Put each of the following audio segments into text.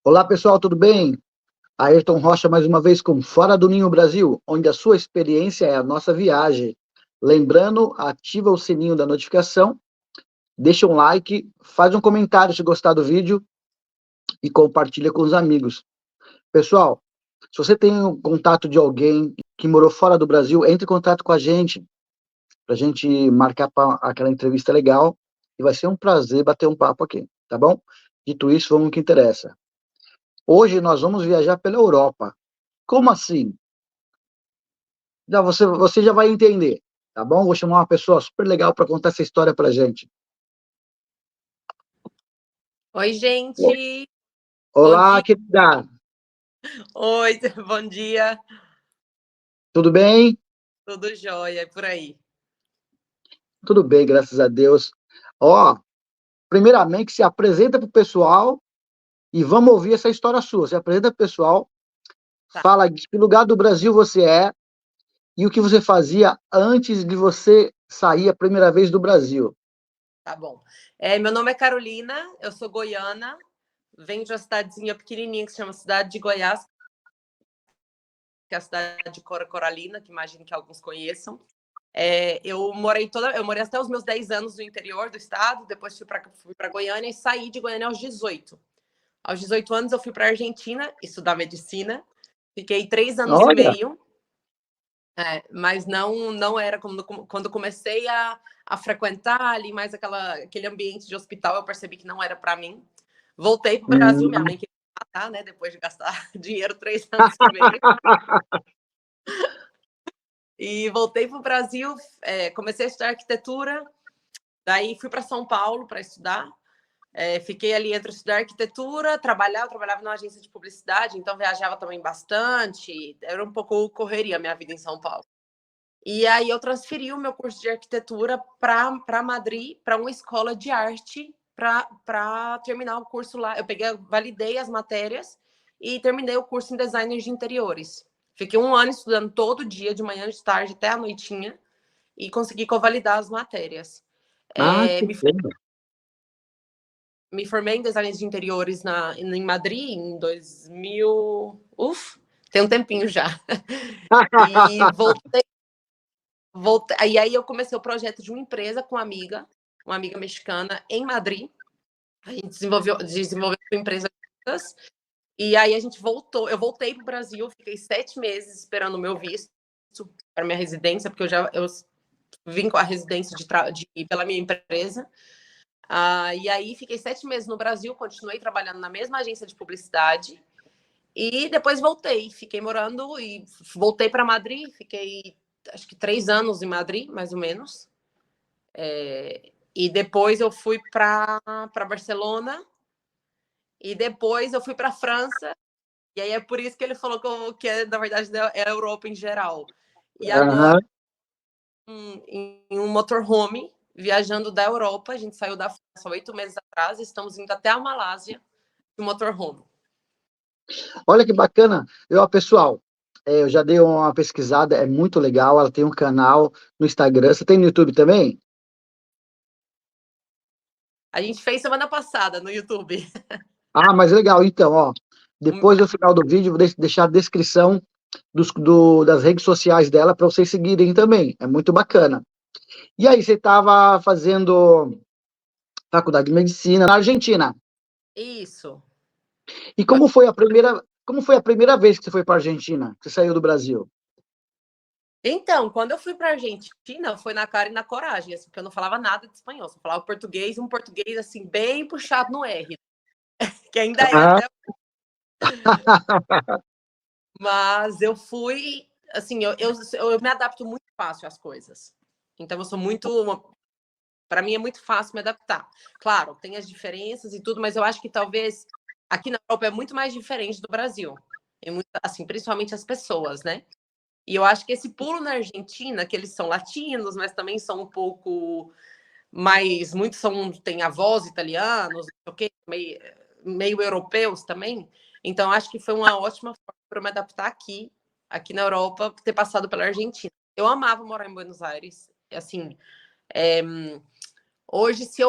Olá, pessoal, tudo bem? Ayrton Rocha mais uma vez com Fora do Ninho Brasil, onde a sua experiência é a nossa viagem. Lembrando, ativa o sininho da notificação, deixa um like, faz um comentário se gostar do vídeo e compartilha com os amigos. Pessoal, se você tem um contato de alguém que morou fora do Brasil, entre em contato com a gente, para a gente marcar aquela entrevista legal, e vai ser um prazer bater um papo aqui, tá bom? Dito isso, vamos ao que interessa. Hoje nós vamos viajar pela Europa. Como assim? Já você já vai entender, tá bom? Vou chamar uma pessoa super legal para contar essa história para gente. Oi, gente. Bom Olá, dia. querida. Oi, bom dia. Tudo bem? Tudo jóia, por aí. Tudo bem, graças a Deus. Ó, primeiramente, se apresenta para o pessoal e vamos ouvir essa história sua. Se apresenta para o pessoal, Tá, fala de que lugar do Brasil você é e o que você fazia antes de você sair a primeira vez do Brasil. tá bom. Meu nome é Carolina, eu sou goiana, venho de uma cidadezinha pequenininha que se chama Cidade de Goiás, que é a cidade de Coralina, que imagino que alguns conheçam. Eu morei até os meus 10 anos no interior do estado, depois fui para Goiânia e saí de Goiânia aos 18. Aos 18 anos eu fui para a Argentina estudar medicina, fiquei 3 anos e Olha, meio. Mas não era quando comecei a frequentar ali mais aquele ambiente de hospital, eu percebi que não era para mim. Voltei para o Brasil, minha mãe queria me matar, né? Depois de gastar dinheiro 3 anos e meio. E voltei para o Brasil, comecei a estudar arquitetura, daí fui para São Paulo para estudar. Fiquei ali entre estudar arquitetura, eu trabalhava numa agência de publicidade, então viajava também bastante. Era um pouco correria a minha vida em São Paulo. E aí eu transferi o meu curso de arquitetura para Madrid, para uma escola de arte, para terminar o curso lá. Validei as matérias e terminei o curso em design de interiores. Fiquei um ano estudando todo dia, de manhã, de tarde, até a noitinha, e consegui convalidar as matérias. que Me, pena. me formei em design de interiores em Madrid em 2000. Tem um tempinho já. E e aí eu comecei o projeto de uma empresa com uma amiga mexicana em Madrid. A gente desenvolveu uma empresa juntas. E aí eu voltei para o Brasil, fiquei 7 meses esperando o meu visto para minha residência, porque eu vim com a residência pela minha empresa. E aí fiquei 7 meses no Brasil, continuei trabalhando na mesma agência de publicidade. E depois fiquei morando e voltei para Madrid, fiquei acho que 3 anos em Madrid, mais ou menos. E depois eu fui para Barcelona e depois eu fui para França. E aí é por isso que ele falou na verdade é a Europa em geral. E agora Aham. em um motorhome viajando da Europa, a gente saiu da França 8 meses atrás, estamos indo até a Malásia de motorhome. Olha que bacana. Pessoal, eu já dei uma pesquisada, é muito legal. Ela tem um canal no Instagram. Você tem no YouTube também? A gente fez semana passada no YouTube. Ah, mas legal. Então, ó, depois do final do vídeo, vou deixar a descrição das redes sociais dela para vocês seguirem também. É muito bacana. E aí, você estava fazendo faculdade de medicina na Argentina. Isso. E como foi a primeira vez que você foi para a Argentina? Que você saiu do Brasil? Então, quando eu fui para a Argentina, foi na cara e na coragem, assim, porque eu não falava nada de espanhol, só falava português, um português assim bem puxado no R, que ainda é Ah, até. Mas eu fui, assim, eu me adapto muito fácil às coisas. Então eu sou para mim é muito fácil me adaptar. Claro, tem as diferenças e tudo, mas eu acho que talvez aqui na Europa é muito mais diferente do Brasil. Assim, principalmente as pessoas, né? E eu acho que esse pulo na Argentina, que eles são latinos, mas também são um pouco mais, muitos têm avós italianos, okay, meio europeus também. Então acho que foi uma ótima forma para me adaptar aqui na Europa, ter passado pela Argentina. Eu amava morar em Buenos Aires. Assim, hoje se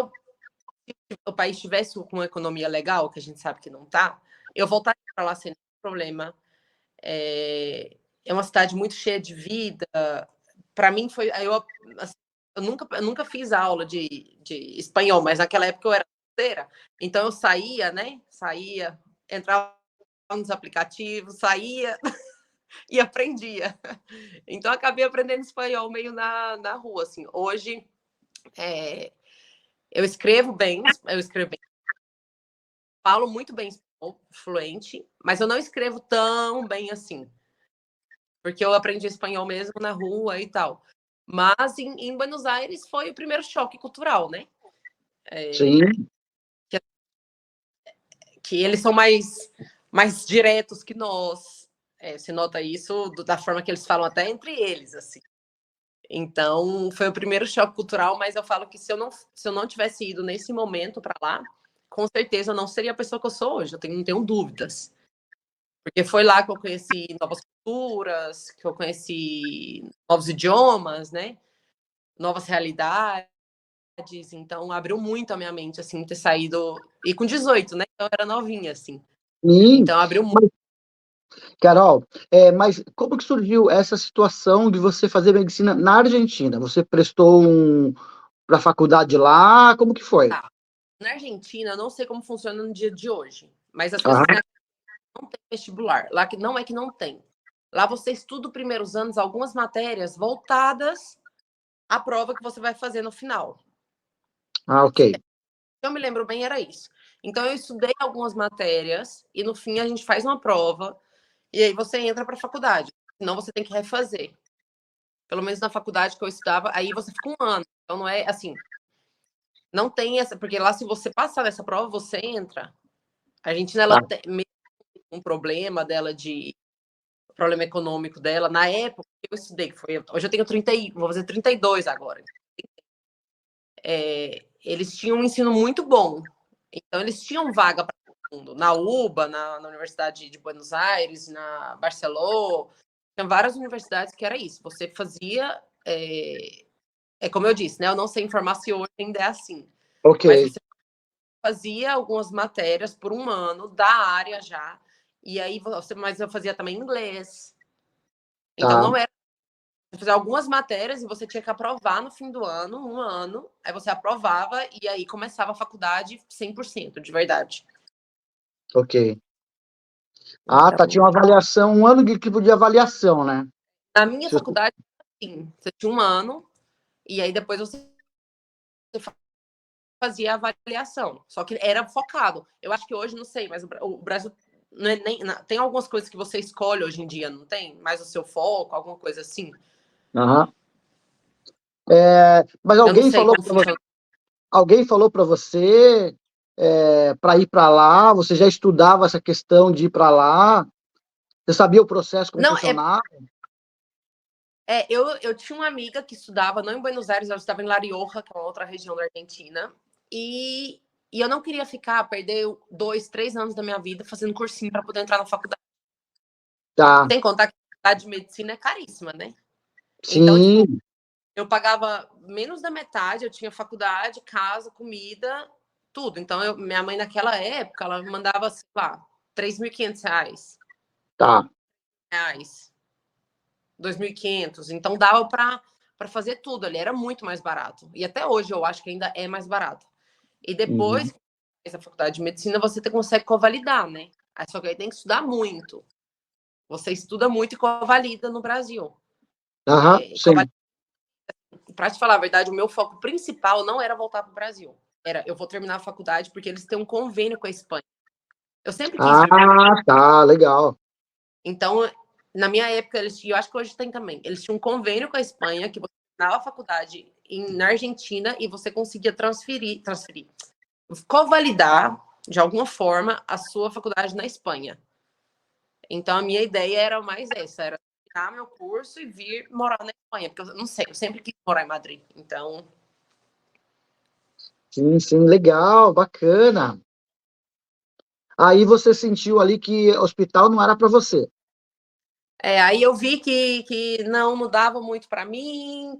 o país tivesse uma economia legal, que a gente sabe que não tá, eu voltaria para lá sem nenhum problema. É uma cidade muito cheia de vida. Para mim foi, assim, eu nunca fiz aula de espanhol, mas naquela época eu era solteira, então eu saía, né? Saía, entrava nos aplicativos, saía e aprendia. Então acabei aprendendo espanhol meio na rua, assim. Hoje eu escrevo bem, falo muito bem espanhol, fluente, mas eu não escrevo tão bem assim, porque eu aprendi espanhol mesmo na rua e tal. Mas em Buenos Aires foi o primeiro choque cultural, né? Sim. Que eles são mais diretos que nós. Se nota isso da forma que eles falam até entre eles, assim. Então, foi o primeiro choque cultural, mas eu falo que se eu não tivesse ido nesse momento para lá, com certeza eu não seria a pessoa que eu sou hoje, não tenho dúvidas. Porque foi lá que eu conheci novas culturas, que eu conheci novos idiomas, né? Novas realidades. Então, abriu muito a minha mente, assim, ter saído... E com 18, né? Então, eu era novinha, assim. Sim. Então, abriu muito. Carol, mas como que surgiu essa situação de você fazer medicina na Argentina? Você prestou para a faculdade lá? Como que foi? Tá. Na Argentina, eu não sei como funciona no dia de hoje, mas as Aham. pessoas não tem vestibular. Lá que não é que não tem. Lá você estuda os primeiros anos algumas matérias voltadas à prova que você vai fazer no final. Ah, ok. Se eu me lembro bem, era isso. Então, eu estudei algumas matérias e, no fim, a gente faz uma prova e aí você entra para a faculdade. Senão, você tem que refazer. Pelo menos na faculdade que eu estudava, aí você fica um ano. Então, não é assim... Não tem essa... Porque lá, se você passar nessa prova, você entra. A Argentina, ela Tá. tem um problema dela problema econômico dela, na época que eu estudei, que foi, hoje eu tenho 30, vou fazer 32 agora. Eles tinham um ensino muito bom. Então, eles tinham vaga para todo mundo. Na UBA, na Universidade de Buenos Aires, na Barcelona. Tinha várias universidades que era isso. Você fazia... como eu disse, né? Eu não sei informar se hoje ainda é assim. Ok. Mas você fazia algumas matérias por um ano da área já. E aí, mas eu fazia também inglês. Então, Tá. não era fazer algumas matérias e você tinha que aprovar no fim do ano, um ano, aí você aprovava e aí começava a faculdade 100%, de verdade. Ok. Ah, tá. Tinha Então, uma avaliação, um ano de tipo de avaliação, né? na minha Se você- faculdade, sim, você tinha um ano e aí depois você fazia a avaliação, só que era focado. Eu acho que hoje, não sei, mas o Brasil não é nem, tem algumas coisas que você escolhe hoje em dia, não tem? Mais o seu foco, alguma coisa assim. Aham. Mas Eu não sei como funciona. alguém falou para você para ir para lá? Você já estudava essa questão de ir para lá? Você sabia o processo como Não, funcionava? eu tinha uma amiga que estudava, não em Buenos Aires, ela estava em La Rioja, que é uma outra região da Argentina, e eu não queria perder 2, 3 anos da minha vida fazendo cursinho para poder entrar na faculdade. Tá. Sem contar que a faculdade de medicina é caríssima, né? Então, tipo, Sim. eu pagava menos da metade, eu tinha faculdade, casa, comida, tudo. Então, minha mãe, naquela época, ela me mandava, sei lá, R$ 3.500, Tá. reais, 2.500. Então, dava para fazer tudo ali, era muito mais barato. E até hoje eu acho que ainda é mais barato. E depois Uhum. que você faz a faculdade de medicina, você consegue convalidar, né? Aí, só que aí tem que estudar muito. Você estuda muito e convalida no Brasil. Aham, sim. Para te falar a verdade, o meu foco principal não era voltar para o Brasil. Era, eu vou terminar a faculdade porque eles têm um convênio com a Espanha. Eu sempre quis vir. Ah, tá, legal. Então, na minha época, eu acho que hoje tem também, eles tinham um convênio com a Espanha, que você terminava a faculdade na Argentina e você conseguia transferir, convalidar, de alguma forma, a sua faculdade na Espanha. Então, a minha ideia era mais essa, era terminar meu curso e vir morar na Espanha, porque eu não sei, eu sempre quis morar em Madrid. Então, Sim, sim, legal, bacana. Aí você sentiu ali que hospital não era para você. aí eu vi que não mudava muito para mim,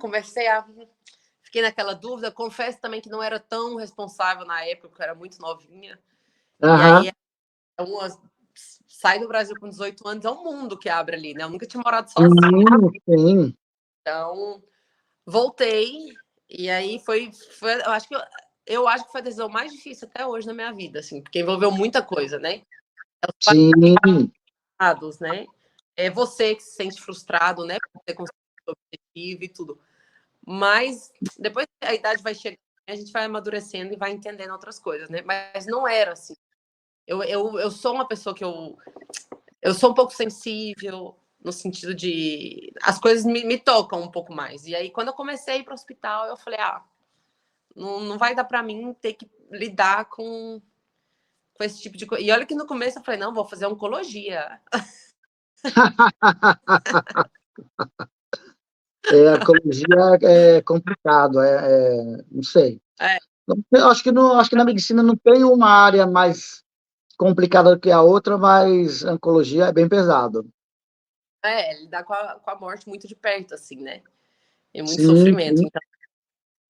fiquei naquela dúvida. Confesso também que não era tão responsável na época, porque eu era muito novinha. E Aham. aí, sai do Brasil com 18 anos, é um mundo que abre ali, né? Eu nunca tinha morado sozinha. Sim. Então, voltei. E aí eu acho que foi a decisão mais difícil até hoje na minha vida, assim, porque envolveu muita coisa, né? Sim. Né? É você que se sente frustrado, né? Por ter conseguido o objetivo e tudo. Mas depois que a idade vai chegando, a gente vai amadurecendo e vai entendendo outras coisas, né? Mas não era assim. Eu sou uma pessoa que eu sou um pouco sensível, no sentido de as coisas me tocam um pouco mais. E aí, quando eu comecei a ir para o hospital, eu falei, não vai dar para mim ter que lidar com esse tipo de coisa. E olha que no começo eu falei, não, vou fazer oncologia. A oncologia é complicado, não sei. É, Eu acho que na medicina não tem uma área mais complicada do que a outra, mas a oncologia é bem pesado. lidar com a morte muito de perto, assim, né? E muito Sim, sofrimento. sim.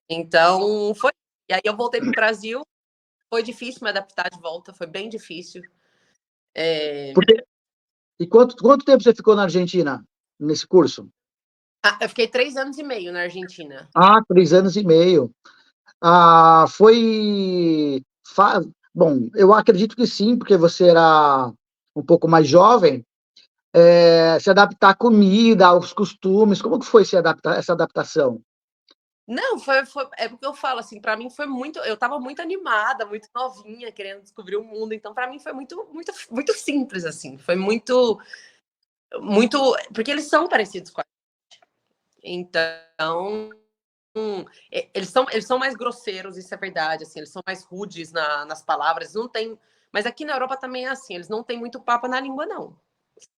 Então, foi. E aí eu voltei para o Brasil, foi difícil me adaptar de volta, foi bem difícil. E quanto tempo você ficou na Argentina, nesse curso? Eu fiquei 3 anos e meio na Argentina. 3 anos e meio. Foi. Bom, eu acredito que sim, porque você era um pouco mais jovem. Se adaptar à comida, aos costumes, como que foi essa adaptação? Não, é porque eu falo assim, para mim foi muito, eu estava muito animada, muito novinha, querendo descobrir o mundo, então para mim foi muito muito simples assim, foi muito, porque eles são parecidos com a gente. Então, eles são mais grosseiros, isso é verdade, assim, eles são mais rudes nas palavras, não tem, mas aqui na Europa também é assim, eles não têm muito papo na língua não.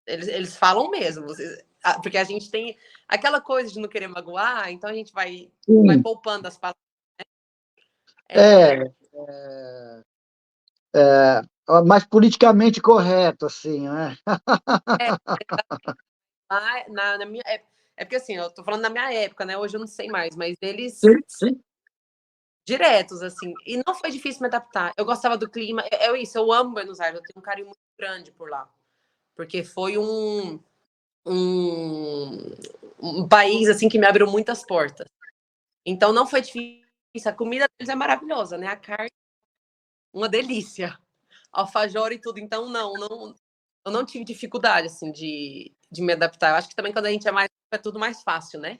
Eles falam mesmo, porque a gente tem aquela coisa de não querer magoar, então a gente vai Sim. poupando as palavras. É, mais politicamente correto, assim, né? É, na minha é porque assim, eu tô falando na minha época, né? Hoje eu não sei mais, mas eles Sim, sim. diretos, assim. E não foi difícil me adaptar. Eu gostava do clima. É isso, eu amo Buenos Aires, eu tenho um carinho muito grande por lá. Porque foi um, um país assim que me abriu muitas portas. Então não foi difícil. A comida deles é maravilhosa, né? A carne, uma delícia. Alfajor e tudo. Então, eu não tive dificuldade, assim, de me adaptar. Eu acho que também quando a gente é mais é tudo mais fácil, né?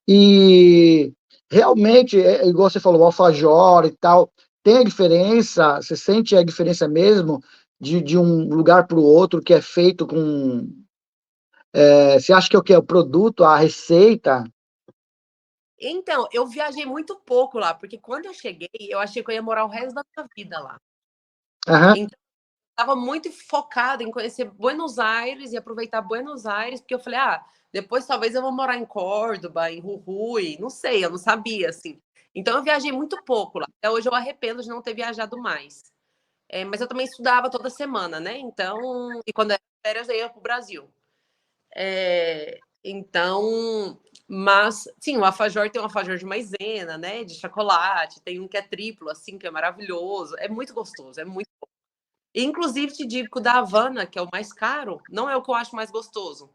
E realmente, igual você falou, o alfajor e tal, tem a diferença, você sente a diferença mesmo de um lugar para o outro que é feito com. Você acha que é o que? O produto, a receita? Então, eu viajei muito pouco lá, porque quando eu cheguei, eu achei que eu ia morar o resto da minha vida lá. Aham. Então, eu estava muito focada em conhecer Buenos Aires e aproveitar Buenos Aires, porque eu falei, depois talvez eu vou morar em Córdoba, em Jujuy, não sei, eu não sabia, assim. Então, eu viajei muito pouco lá. Até hoje eu arrependo de não ter viajado mais. Mas eu também estudava toda semana, né? Então, e quando era férias, eu ia para o Brasil. Então, mas, sim, o alfajor tem um alfajor de maisena, né? De chocolate, tem um que é triplo, assim, que é maravilhoso. É muito gostoso, é muito bom. Inclusive, te digo que o da Havana, que é o mais caro, não é o que eu acho mais gostoso.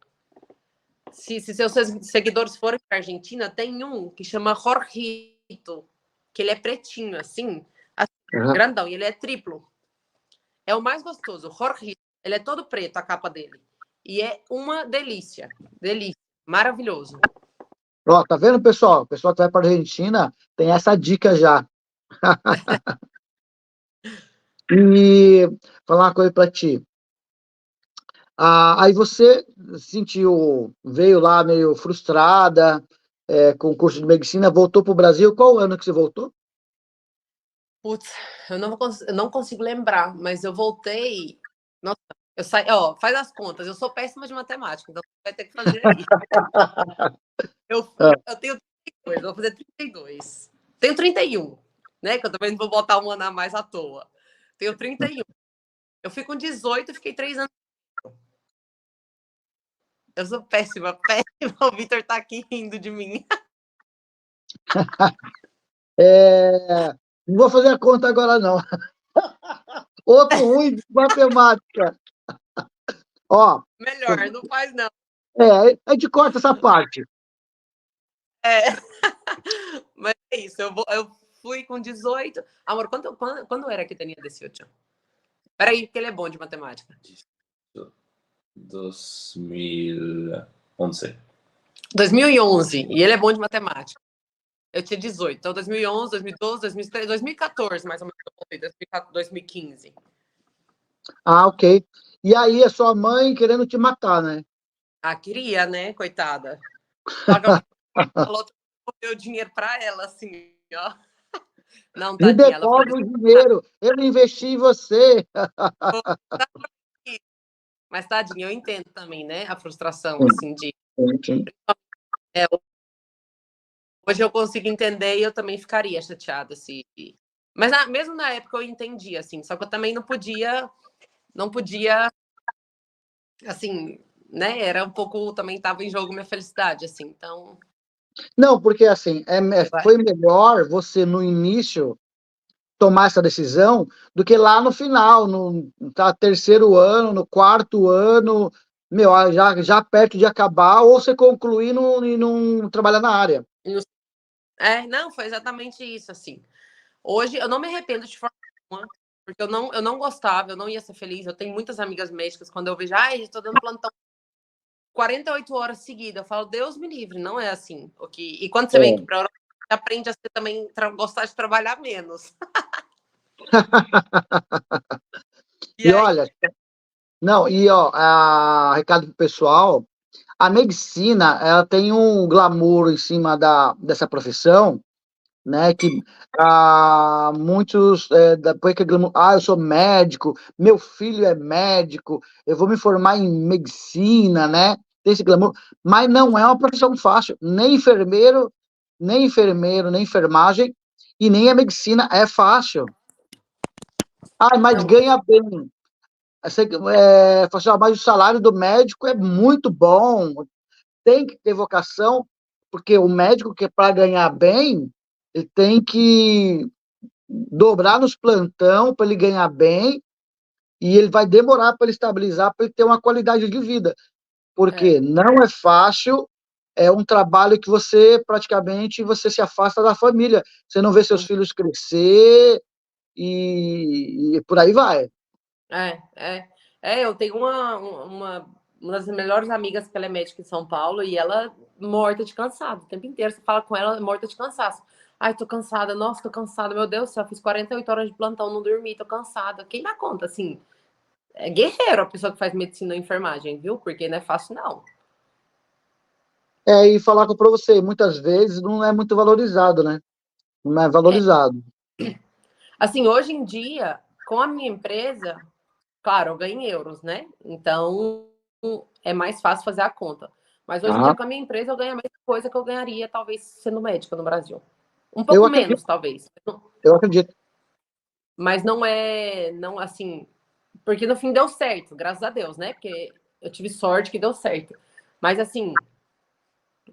Se seus seguidores forem para Argentina, tem um que chama Jorgito, que ele é pretinho, assim, Aham. grandão, e ele é triplo. É o mais gostoso, o Jorgito. Ele é todo preto, a capa dele. E é uma delícia. Delícia. Maravilhoso. Ó, tá vendo, pessoal? O pessoal que vai para a Argentina tem essa dica já. E falar uma coisa para ti. Aí você veio lá meio frustrada, com o curso de medicina, voltou para o Brasil. Qual ano que você voltou? Putz, eu não consigo lembrar, mas eu voltei. Nossa, eu saí. Ó, faz as contas. Eu sou péssima de matemática, então vai ter que fazer aí. Eu tenho 32, eu vou fazer 32. Tenho 31, né? Que eu também não vou botar um ano a mais à toa. Tenho 31. Eu fui com 18 e fiquei 3 anos. Eu sou péssima, péssima. O Vitor tá aqui rindo de mim. Não vou fazer a conta agora, não. Outro ruim de matemática. Ó, Melhor, não faz não. a gente corta essa parte. É. Mas é isso, eu fui com 18. Amor, quando era que tinha 18? Peraí, que ele é bom de matemática. 2011. 2011, e ele é bom de matemática. Eu tinha 18, então 2011, 2012, 2013, 2014, mais ou menos, 2015. Ah, ok. E aí, a sua mãe querendo te matar, né? Ah, queria, né, coitada. Falou que deu dinheiro para ela, assim, ó. Não, Me tadinha, ela ficou devolve o dinheiro, eu investi em você. Mas, tadinha, eu entendo também, né, a frustração, assim, de... Sim. É, hoje eu consigo entender e eu também ficaria chateada, se... Mas mesmo na época eu entendi, assim, só que eu também não podia, assim, né, era um pouco, também estava em jogo minha felicidade, assim, então... Não, porque assim, foi melhor você no início tomar essa decisão do que lá no final, no terceiro ano, no quarto ano, meu, já perto de acabar, ou você concluir e não trabalhar na área. Não, foi exatamente isso, assim. Hoje eu não me arrependo de forma nenhuma, porque eu não gostava, eu não ia ser feliz. Eu tenho muitas amigas médicas, quando eu vejo, ai, estou dando plantão 48 horas seguidas, eu falo, Deus me livre, não é assim. E quando você vem aqui para a Europa, você aprende a também gostar de trabalhar menos. E olha, não, e ó, recado pro pessoal, a medicina, ela tem um glamour em cima dessa profissão, né, que muitos, depois que eu sou médico, meu filho é médico, eu vou me formar em medicina, né, tem esse glamour, mas não é uma profissão fácil, nem enfermagem, e nem a medicina é fácil. Mas Não, ganha bem. Mas o salário do médico é muito bom, tem que ter vocação, porque o médico que é para ganhar bem, ele tem que dobrar nos plantão para ele ganhar bem, e ele vai demorar para ele estabilizar, para ele ter uma qualidade de vida, porque não é fácil, é um trabalho que você praticamente você se afasta da família, você não vê seus filhos crescer e por aí vai. Eu tenho uma das melhores amigas que ela é médica em São Paulo e ela morta de cansado. O tempo inteiro você fala com ela morta de cansaço. Ai, tô cansada, nossa, tô cansada, meu Deus do céu, fiz 48 horas de plantão, não dormi, tô cansada. Quem dá conta, assim? É guerreiro a pessoa que faz medicina ou enfermagem, viu? Porque não é fácil, não. E falar para você, muitas vezes não é muito valorizado, né? Não é valorizado. Assim, hoje em dia, com a minha empresa, claro, eu ganho em euros, né? Então, é mais fácil fazer a conta. Mas hoje em dia, com a minha empresa, eu ganho a mesma coisa que eu ganharia, talvez, sendo médica no Brasil. Um pouco menos, talvez. Eu acredito. Mas não é, não assim, porque no fim deu certo, graças a Deus, né? Porque eu tive sorte que deu certo. Mas assim,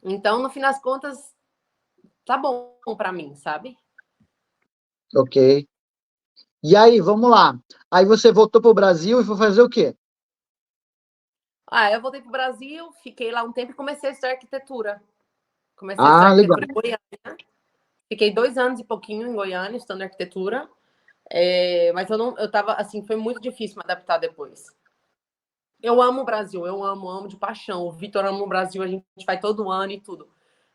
então, no fim das contas, tá bom para mim, sabe? Ok. E aí, vamos lá. Aí você voltou para o Brasil e foi fazer o quê? Eu voltei pro Brasil, fiquei lá um tempo e comecei a estudar arquitetura. Comecei a estudar arquitetura legal. em Goiânia. Fiquei 2 anos e pouquinho em Goiânia, estudando arquitetura. Mas eu tava, assim, foi muito difícil me adaptar depois. Eu amo o Brasil, eu amo de paixão. O Vitor ama o Brasil, a gente vai todo ano e tudo.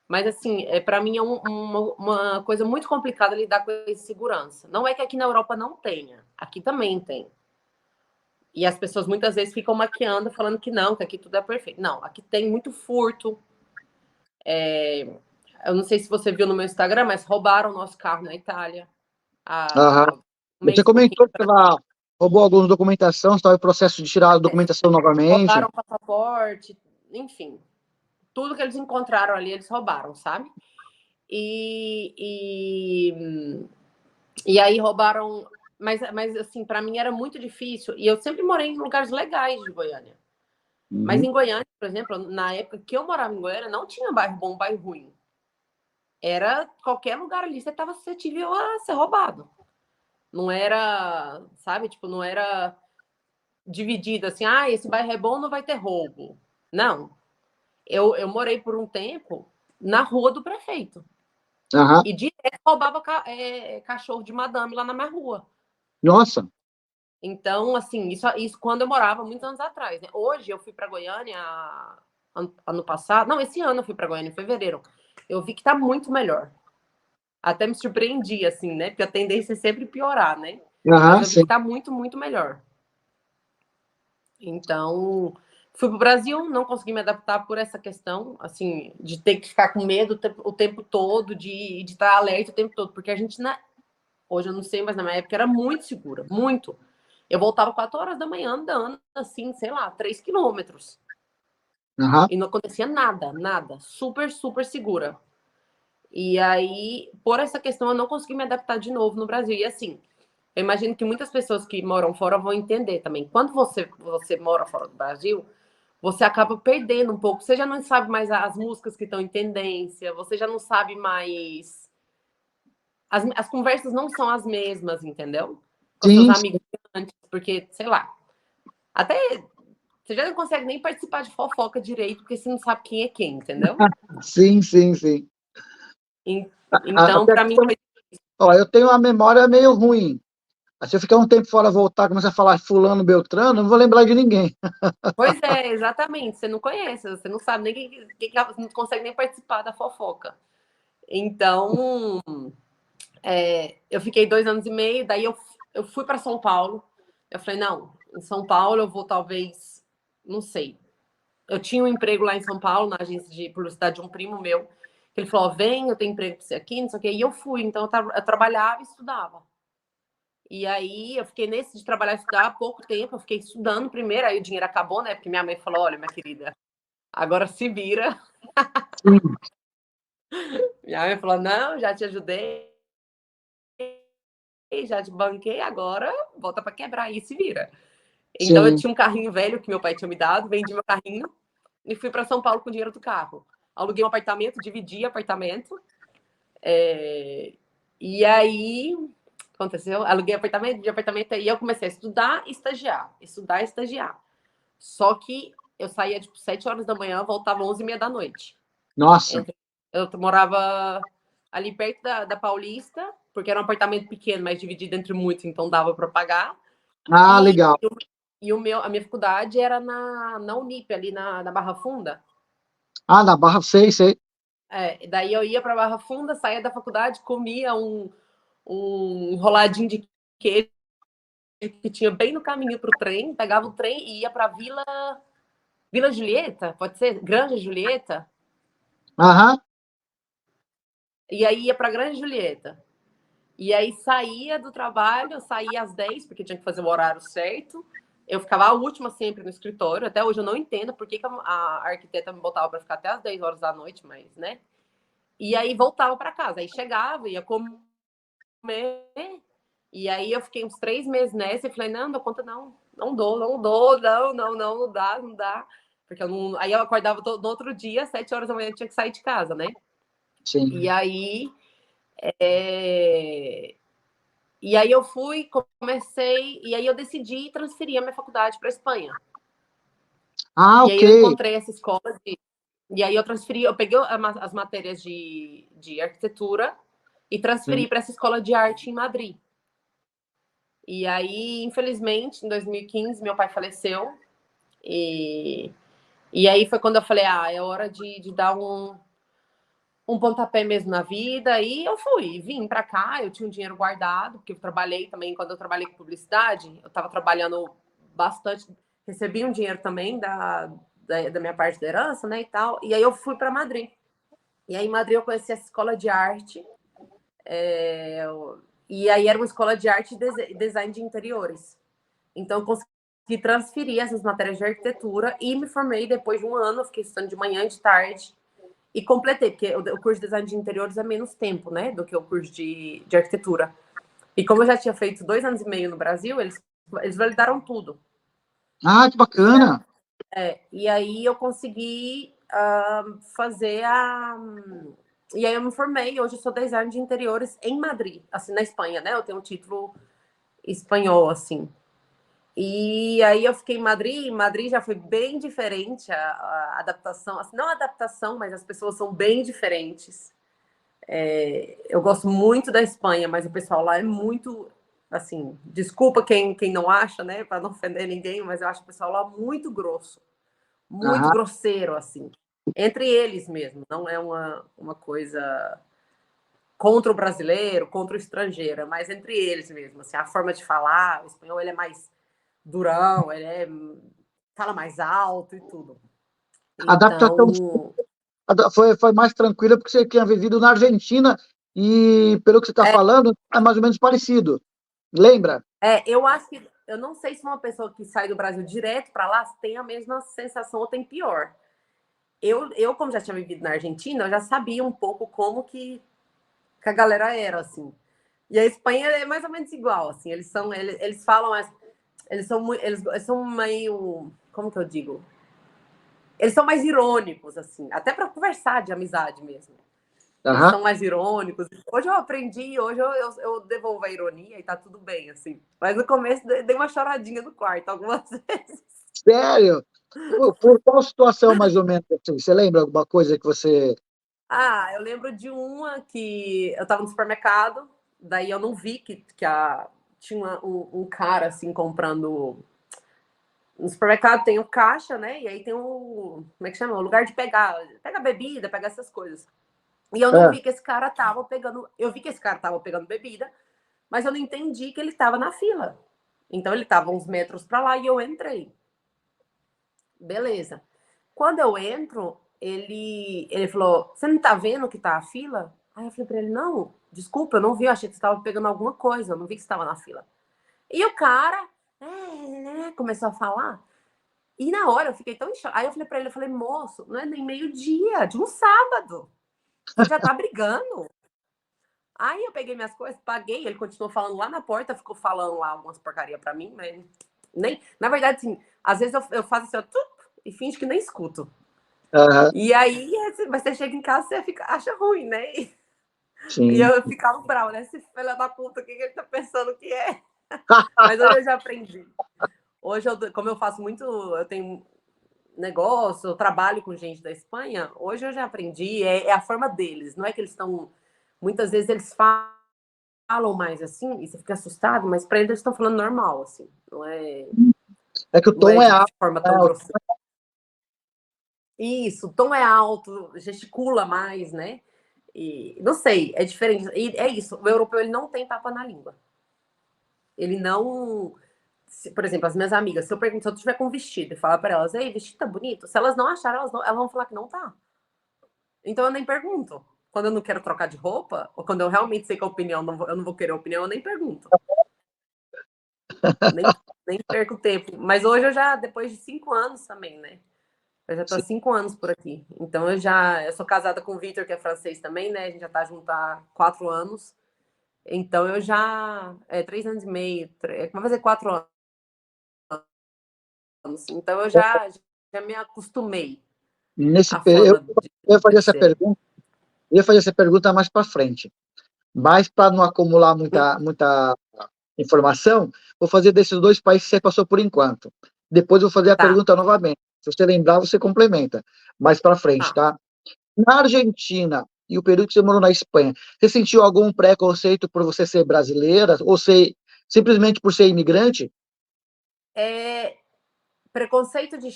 Mas, assim, para mim é uma coisa muito complicada lidar com a insegurança. Não é que aqui na Europa não tenha, aqui também tem. E as pessoas muitas vezes ficam maquiando, falando que não, que aqui tudo é perfeito. Não, aqui tem muito furto. Eu não sei se você viu no meu Instagram, mas roubaram o nosso carro na Itália. Um Você mês e pouquinho. comentou que ela roubou algumas documentação, estava em processo de tirar a documentação novamente. Roubaram o passaporte, enfim. Tudo que eles encontraram ali, eles roubaram, sabe? E aí roubaram. Mas assim, para mim era muito difícil. E eu sempre morei em lugares legais de Goiânia. Mas em Goiânia, por exemplo, na época que eu morava em Goiânia, não tinha bairro bom, bairro ruim. era qualquer lugar ali, você estava suscetível a ser roubado. Não era, sabe, tipo, não era dividido assim, ah, esse bairro é bom, não vai ter roubo. Não. Eu morei por um tempo na rua do prefeito. Aham. E direto roubava cachorro de madame lá na minha rua. Nossa. Então, assim, isso quando eu morava, muitos anos atrás. Né? Hoje eu fui para Goiânia ano passado. Não, esse ano eu fui para Goiânia, em fevereiro. Eu vi que tá muito melhor. Até me surpreendi, assim, né? Porque a tendência é sempre piorar, né? Mas Aham, eu vi que sim. tá muito, muito melhor. Então, fui para o Brasil, não consegui me adaptar por essa questão, assim, de ter que ficar com medo o tempo todo, de estar alerta o tempo todo, porque a gente, hoje eu não sei, mas na minha época era muito segura, muito. Eu voltava 4 horas da manhã andando, assim, sei lá, 3 quilômetros. Aham. E não acontecia nada, nada. Super, super segura. E aí, por essa questão, eu não consegui me adaptar de novo no Brasil. E assim, eu imagino que muitas pessoas que moram fora vão entender também. Quando você mora fora do Brasil, você acaba perdendo um pouco. Você já não sabe mais as músicas que estão em tendência, você já não sabe mais. As conversas não são as mesmas, entendeu? Com seus Sim, amigos antes, porque, sei lá, até você já não consegue nem participar de fofoca direito, porque você não sabe quem é quem, entendeu? sim, sim, sim. Então, Até para mim, porque, ó, eu tenho uma memória meio ruim. Se eu ficar um tempo fora, voltar, começar a falar fulano, beltrano, eu não vou lembrar de ninguém. pois é, exatamente. Você não conhece, você não sabe nem não consegue nem participar da fofoca. Então, eu fiquei 2 anos e meio, daí eu fui para São Paulo. Eu falei, não, em São Paulo eu vou talvez, não sei. Eu tinha um emprego lá em São Paulo, na agência de publicidade de um primo meu. Ele falou, vem, eu tenho emprego para você aqui, não sei o quê. E eu fui, então eu trabalhava e estudava. E aí eu fiquei nesse de trabalhar e estudar há pouco tempo, eu fiquei estudando primeiro, aí o dinheiro acabou, né? Porque minha mãe falou, olha, minha querida, agora se vira. Sim, Minha mãe falou, não, já te ajudei, já te banquei, agora volta para quebrar aí, se vira. Então eu sim, tinha um carrinho velho que meu pai tinha me dado, vendi meu carrinho e fui para São Paulo com o dinheiro do carro. Aluguei um apartamento, dividi apartamento. E aí aconteceu, aluguei apartamento, dividi apartamento, e eu comecei a estudar e estagiar, estudar e estagiar. Só que eu saía tipo 7 horas da manhã, voltava 11h30 da noite. nossa. Eu morava ali perto da Paulista, porque era um apartamento pequeno, mas dividido entre muitos, então dava para pagar. Ah, E, legal. a minha faculdade era na Unip, ali na Barra Funda. Ah, na Barra, sei, sei. Daí eu ia para Barra Funda, saía da faculdade, comia um enroladinho de queijo que tinha bem no caminho para o trem, pegava o trem e ia para Vila Julieta, pode ser? Granja Julieta? Aham, E aí ia para Granja Julieta. E aí saía do trabalho, eu saía às 10, porque tinha que fazer o horário certo. Eu ficava a última sempre no escritório. Até hoje eu não entendo por que a arquiteta me botava para ficar até às 10 horas da noite, mas, né? E aí voltava para casa. Aí chegava, ia comer. E aí eu fiquei uns 3 meses nessa e falei, não, não dou conta, não. Não dou, não dou, não dá, não dá. Porque eu não. Aí eu acordava no outro dia, 7 horas da manhã, eu tinha que sair de casa, né? E sim. aí. É... E aí eu fui, comecei, e aí eu decidi transferir a minha faculdade para a Espanha. Ah, E aí ok. eu encontrei essa escola e aí eu transferi, eu peguei as matérias de arquitetura e Sim. transferi para essa escola de arte em Madrid. E aí, infelizmente, em 2015, meu pai faleceu. E, e aí foi quando eu falei, é hora de dar um pontapé mesmo na vida. E eu vim para cá, eu tinha um dinheiro guardado, porque eu trabalhei também, quando eu trabalhei com publicidade, eu estava trabalhando bastante, recebi um dinheiro também da minha parte da herança, né, e tal. E aí eu fui para Madrid. E aí em Madrid eu conheci essa escola de arte, e aí era uma escola de arte e design de interiores. Então, eu consegui transferir essas matérias de arquitetura e me formei depois de um ano. Eu fiquei estudando de manhã e de tarde e completei, porque o curso de design de interiores é menos tempo, né, do que o curso de arquitetura. E como eu já tinha feito 2 anos e meio no Brasil, eles validaram tudo. Ah, que E, bacana. e aí eu consegui fazer E aí eu me formei, hoje eu sou designer de interiores em Madrid, assim, na Espanha, né? Eu tenho um título espanhol, assim. E aí eu fiquei em Madrid já foi bem diferente a adaptação, assim, não a adaptação, mas as pessoas são bem diferentes. Eu gosto muito da Espanha, mas o pessoal lá é muito, assim, desculpa quem não acha, né, para não ofender ninguém, mas eu acho o pessoal lá muito grosso, muito Aham. grosseiro, assim, entre eles mesmo, não é uma coisa contra o brasileiro, contra o estrangeiro, mas entre eles mesmo, assim, a forma de falar, o espanhol ele é mais durão, fala mais alto e tudo. A adaptação Então, foi mais tranquila porque você tinha vivido na Argentina e, pelo que você está é, falando, é mais ou menos parecido. Lembra? eu acho que eu não sei se uma pessoa que sai do Brasil direto para lá tem a mesma sensação ou tem pior. Como já tinha vivido na Argentina, eu já sabia um pouco como que a galera era, assim. E a Espanha é mais ou menos igual, assim. Eles falam, eles são meio, como que eu digo? Eles são mais irônicos, assim, até para conversar de amizade mesmo. Eles Aham. são mais irônicos. Hoje eu aprendi, hoje eu devolvo a ironia e tá tudo bem, assim. Mas no começo dei uma choradinha no quarto algumas vezes. Sério? Por qual situação, mais ou menos, assim? Você lembra alguma coisa que você... Ah, eu lembro de uma que eu tava no supermercado, daí eu não vi tinha um cara, assim, comprando. No supermercado tem o caixa, né? E aí tem o. Como é que chama? O lugar de pegar. Pega bebida, pega essas coisas. E eu não Ah, vi que esse cara tava pegando. Eu vi que esse cara tava pegando bebida, mas eu não entendi que ele estava na fila. Então ele estava uns metros para lá e eu entrei. Beleza. Quando eu entro, ele falou: Você não tá vendo que tá a fila? Aí eu falei para ele: Não, desculpa, eu não vi, eu achei que você estava pegando alguma coisa, eu não vi que você estava na fila. E o cara começou a falar. E na hora eu fiquei tão em choque. Aí eu falei para ele: eu falei, Moço, não é nem meio-dia, de um sábado. Você já tá brigando. Aí eu peguei minhas coisas, paguei, ele continuou falando lá na porta, ficou falando lá algumas porcaria pra mim, mas nem. Na verdade, assim, às vezes eu faço assim, ó, e finge que nem escuto. aham, E aí, mas você chega em casa, você acha ruim, né? E sim. eu ficava brava, né? Esse filho da puta, o que ele tá pensando que é? Mas hoje eu já aprendi. Hoje, como eu faço muito, eu tenho negócio, eu trabalho com gente da Espanha, hoje eu já aprendi, é a forma deles, não é que eles estão. Muitas vezes eles falam mais assim e você fica assustado, mas para eles estão falando normal, assim, É que o não tom é é de alto, forma né? tão grosseira. Isso, o tom é alto, gesticula mais, né? E não sei, é diferente. E é isso, o europeu ele não tem tapa na língua. Ele não. Por exemplo, as minhas amigas, se eu pergunto, se eu tiver com vestido e falar para elas, ei, vestido tá bonito? Se elas não acharem, elas vão falar que não tá. Então eu nem pergunto. Quando eu não quero trocar de roupa, ou quando eu realmente sei que a opinião, eu não vou querer opinião, eu nem pergunto. Nem, nem perco tempo. Mas hoje eu já, depois de 5 anos também, né? Eu já tô há 5 anos por aqui. Então eu sou casada com o Vitor, que é francês também, né? A gente já tá junto há 4 anos. Então eu já. 3 anos e meio. Vai fazer 4 anos. Então já me acostumei Nesse à período, forma eu ia fazer de essa ser. pergunta, eu ia fazer essa pergunta mais para frente. Mas para não acumular muita informação, vou fazer desses dois países que você passou por enquanto. Depois eu vou fazer a Tá, pergunta novamente. Se você lembrar, você complementa. Mais para frente, tá. tá? Na Argentina e o período que você morou na Espanha, você sentiu algum preconceito por você ser brasileira ou ser simplesmente por ser imigrante? É, preconceito de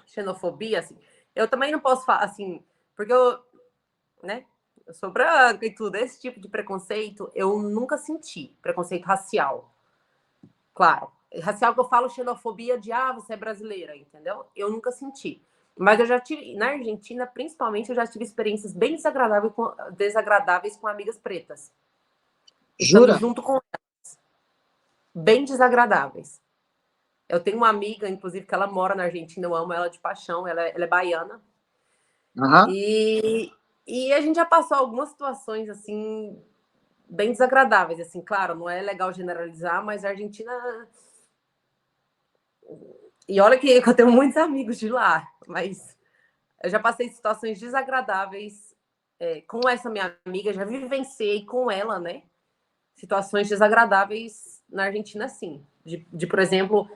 xenofobia, assim. Eu também não posso falar, assim, porque né? Eu sou branca e tudo. Esse tipo de preconceito eu nunca senti. Preconceito racial, claro. Racial que eu falo xenofobia de, você é brasileira, entendeu? Eu nunca senti. Mas eu já tive, na Argentina, principalmente, eu já tive experiências bem desagradáveis com amigas pretas. Estando Jura? junto com bem desagradáveis. Eu tenho uma amiga, inclusive, que ela mora na Argentina, eu amo ela de paixão, ela é baiana. Aham. E a gente já passou algumas situações, assim, bem desagradáveis, assim, claro, não é legal generalizar, mas a Argentina. E olha que eu tenho muitos amigos de lá, mas eu já passei situações desagradáveis com essa minha amiga, já vivenciei com ela, né? Situações desagradáveis na Argentina, sim. Por exemplo,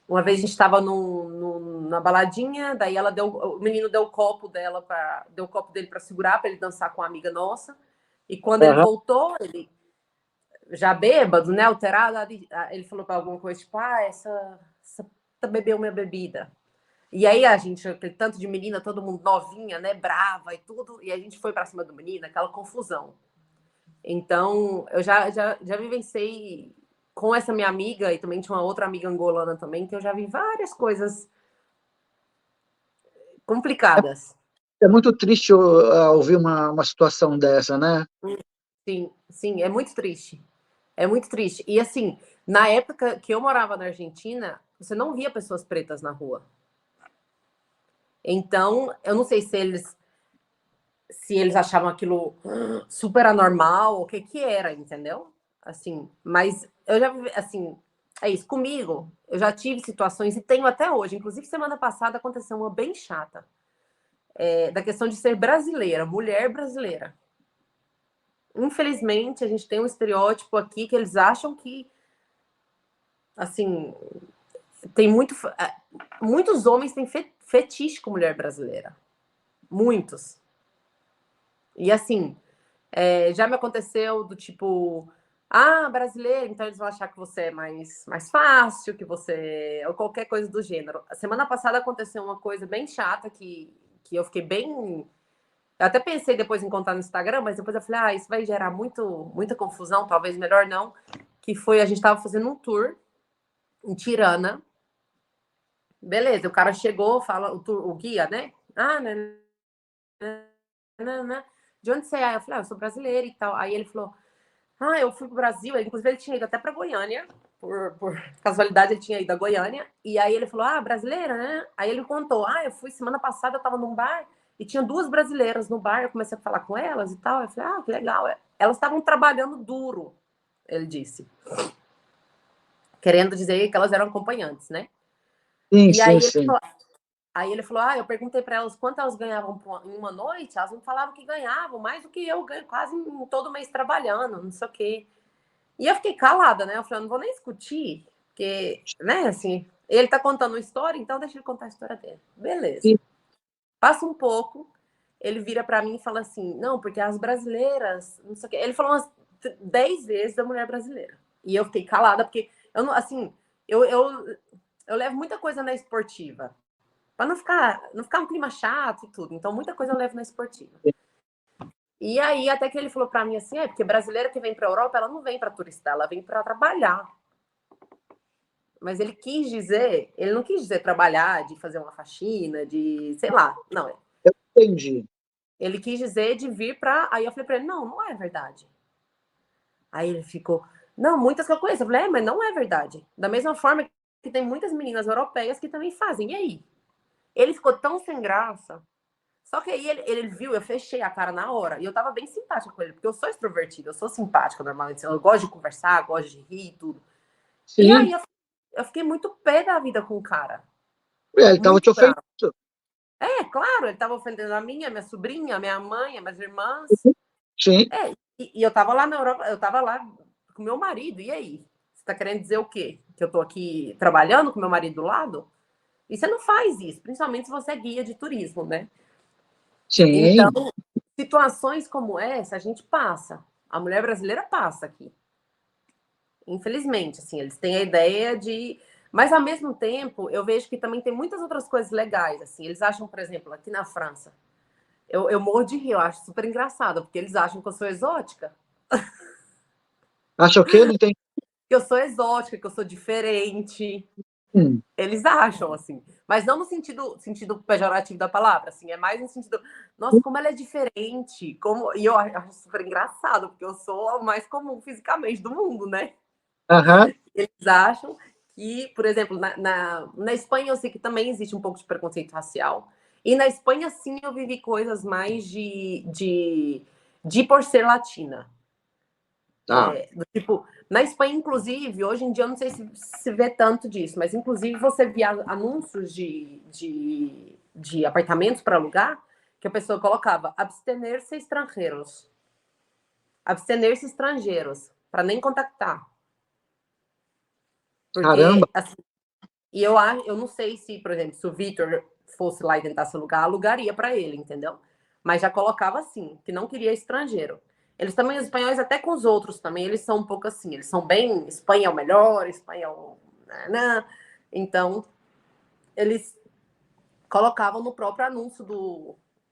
uma vez a gente estava na baladinha, daí o menino deu o copo dele para segurar, para ele dançar com uma amiga nossa. E quando ele voltou, ele já bêbado, né, alterado, ele falou para alguma coisa, tipo, essa bebeu minha bebida. E aí a gente, aquele tanto de menina, todo mundo novinha, né, brava e tudo, e a gente foi para cima do menino, aquela confusão. Então, eu já vivenciei com essa minha amiga, e também tinha uma outra amiga angolana também, que eu já vi várias coisas complicadas. É muito triste ouvir uma situação dessa, né? Sim, sim, é muito triste. É muito triste. E assim, na época que eu morava na Argentina, você não via pessoas pretas na rua. Então, eu não sei se eles achavam aquilo super anormal, o que era, entendeu? Assim, mas eu já vivi, assim, é isso, comigo, eu já tive situações, e tenho até hoje, inclusive semana passada aconteceu uma bem chata, da questão de ser brasileira, mulher brasileira. Infelizmente, a gente tem um estereótipo aqui que eles acham que, assim, tem muitos homens têm fetiche com mulher brasileira. Muitos. E assim, já me aconteceu do tipo, brasileiro, então eles vão achar que você é mais fácil, que você. Ou qualquer coisa do gênero. A semana passada aconteceu uma coisa bem chata que eu fiquei bem. Eu até pensei depois em contar no Instagram, mas depois eu falei, isso vai gerar muita confusão, talvez melhor não. Que foi, a gente estava fazendo um tour em Tirana. Beleza, o cara chegou, fala, o guia, né? De onde você é? Eu falei, eu sou brasileira e tal. Aí ele falou, eu fui pro Brasil. Inclusive, ele tinha ido até pra Goiânia. Por casualidade, ele tinha ido a Goiânia. E aí ele falou, brasileira, né? Aí ele contou, eu fui semana passada, eu tava num bar e tinha 2 brasileiras no bar. Eu comecei a falar com elas e tal. Eu falei, que legal. Elas estavam trabalhando duro, ele disse. Querendo dizer que elas eram acompanhantes, né? Sim, e sim, sim. Aí ele falou, eu perguntei para elas quanto elas ganhavam em uma noite, elas me falavam que ganhavam mais do que eu ganho quase todo mês trabalhando, não sei o quê. E eu fiquei calada, né? Eu falei, não vou nem discutir, porque, né, assim, ele tá contando uma história, então deixa ele contar a história dele. Beleza. Sim. Passa um pouco, ele vira para mim e fala assim, não, porque as brasileiras, não sei o quê. Ele falou umas 10 vezes da mulher brasileira. E eu fiquei calada, porque eu não, assim, eu levo muita coisa na esportiva. Para não ficar um clima chato e tudo. Então, muita coisa eu levo na esportiva. E aí, até que ele falou para mim assim, porque brasileira que vem para a Europa, ela não vem para turistar, ela vem para trabalhar. Mas ele não quis dizer trabalhar, de fazer uma faxina, de, sei lá, não. Eu entendi. Ele quis dizer de vir para... Aí eu falei para ele, não é verdade. Aí ele ficou, não, muitas que eu conheço. Eu falei, mas não é verdade. Da mesma forma que tem muitas meninas europeias que também fazem. E aí? Ele ficou tão sem graça. Só que aí ele viu, eu fechei a cara na hora. E eu tava bem simpática com ele, porque eu sou extrovertida, eu sou simpática normalmente. Eu gosto de conversar, gosto de rir e tudo. E Sim. aí eu fiquei muito pé da vida com o cara. Ele tava te Muito ofendendo. bravo. Claro, ele tava ofendendo a minha sobrinha, a minha mãe, as minhas irmãs. Sim. E eu tava lá na Europa, eu tava lá com meu marido. E aí? Você tá querendo dizer o quê? Que eu tô aqui trabalhando com meu marido do lado? E você não faz isso, principalmente se você é guia de turismo, né? Então, Sim. situações como essa a gente passa. A mulher brasileira passa aqui. Infelizmente, assim, eles têm a ideia de... Mas, ao mesmo tempo, eu vejo que também tem muitas outras coisas legais, assim. Eles acham, por exemplo, aqui na França, eu morro de rir, eu acho super engraçado, porque eles acham que eu sou exótica. Acha o quê? Não entendi. Que eu sou exótica, que eu sou diferente. Hum. Eles acham, assim. Mas não no sentido pejorativo da palavra, assim. É mais no sentido, nossa, como ela é diferente. E eu acho super engraçado, porque eu sou a mais comum fisicamente do mundo, né? Aham. Eles acham que, por exemplo, na Espanha eu sei que também existe um pouco de preconceito racial. E na Espanha, sim, eu vivi coisas mais de por ser latina. Tá. Tipo, na Espanha, inclusive, hoje em dia eu não sei se vê tanto disso, mas inclusive você via anúncios de apartamentos para alugar, que a pessoa colocava abstener-se estrangeiros. Abstener-se estrangeiros, para nem contactar. Caramba, Porque, assim, e eu não sei se, por exemplo, se o Vitor fosse lá e tentasse alugar, alugaria para ele, entendeu? Mas já colocava assim, que não queria estrangeiro. Eles também, os espanhóis, até com os outros também, eles são um pouco assim, eles são bem espanhol melhor, espanhol. Né? Então, eles colocavam no próprio anúncio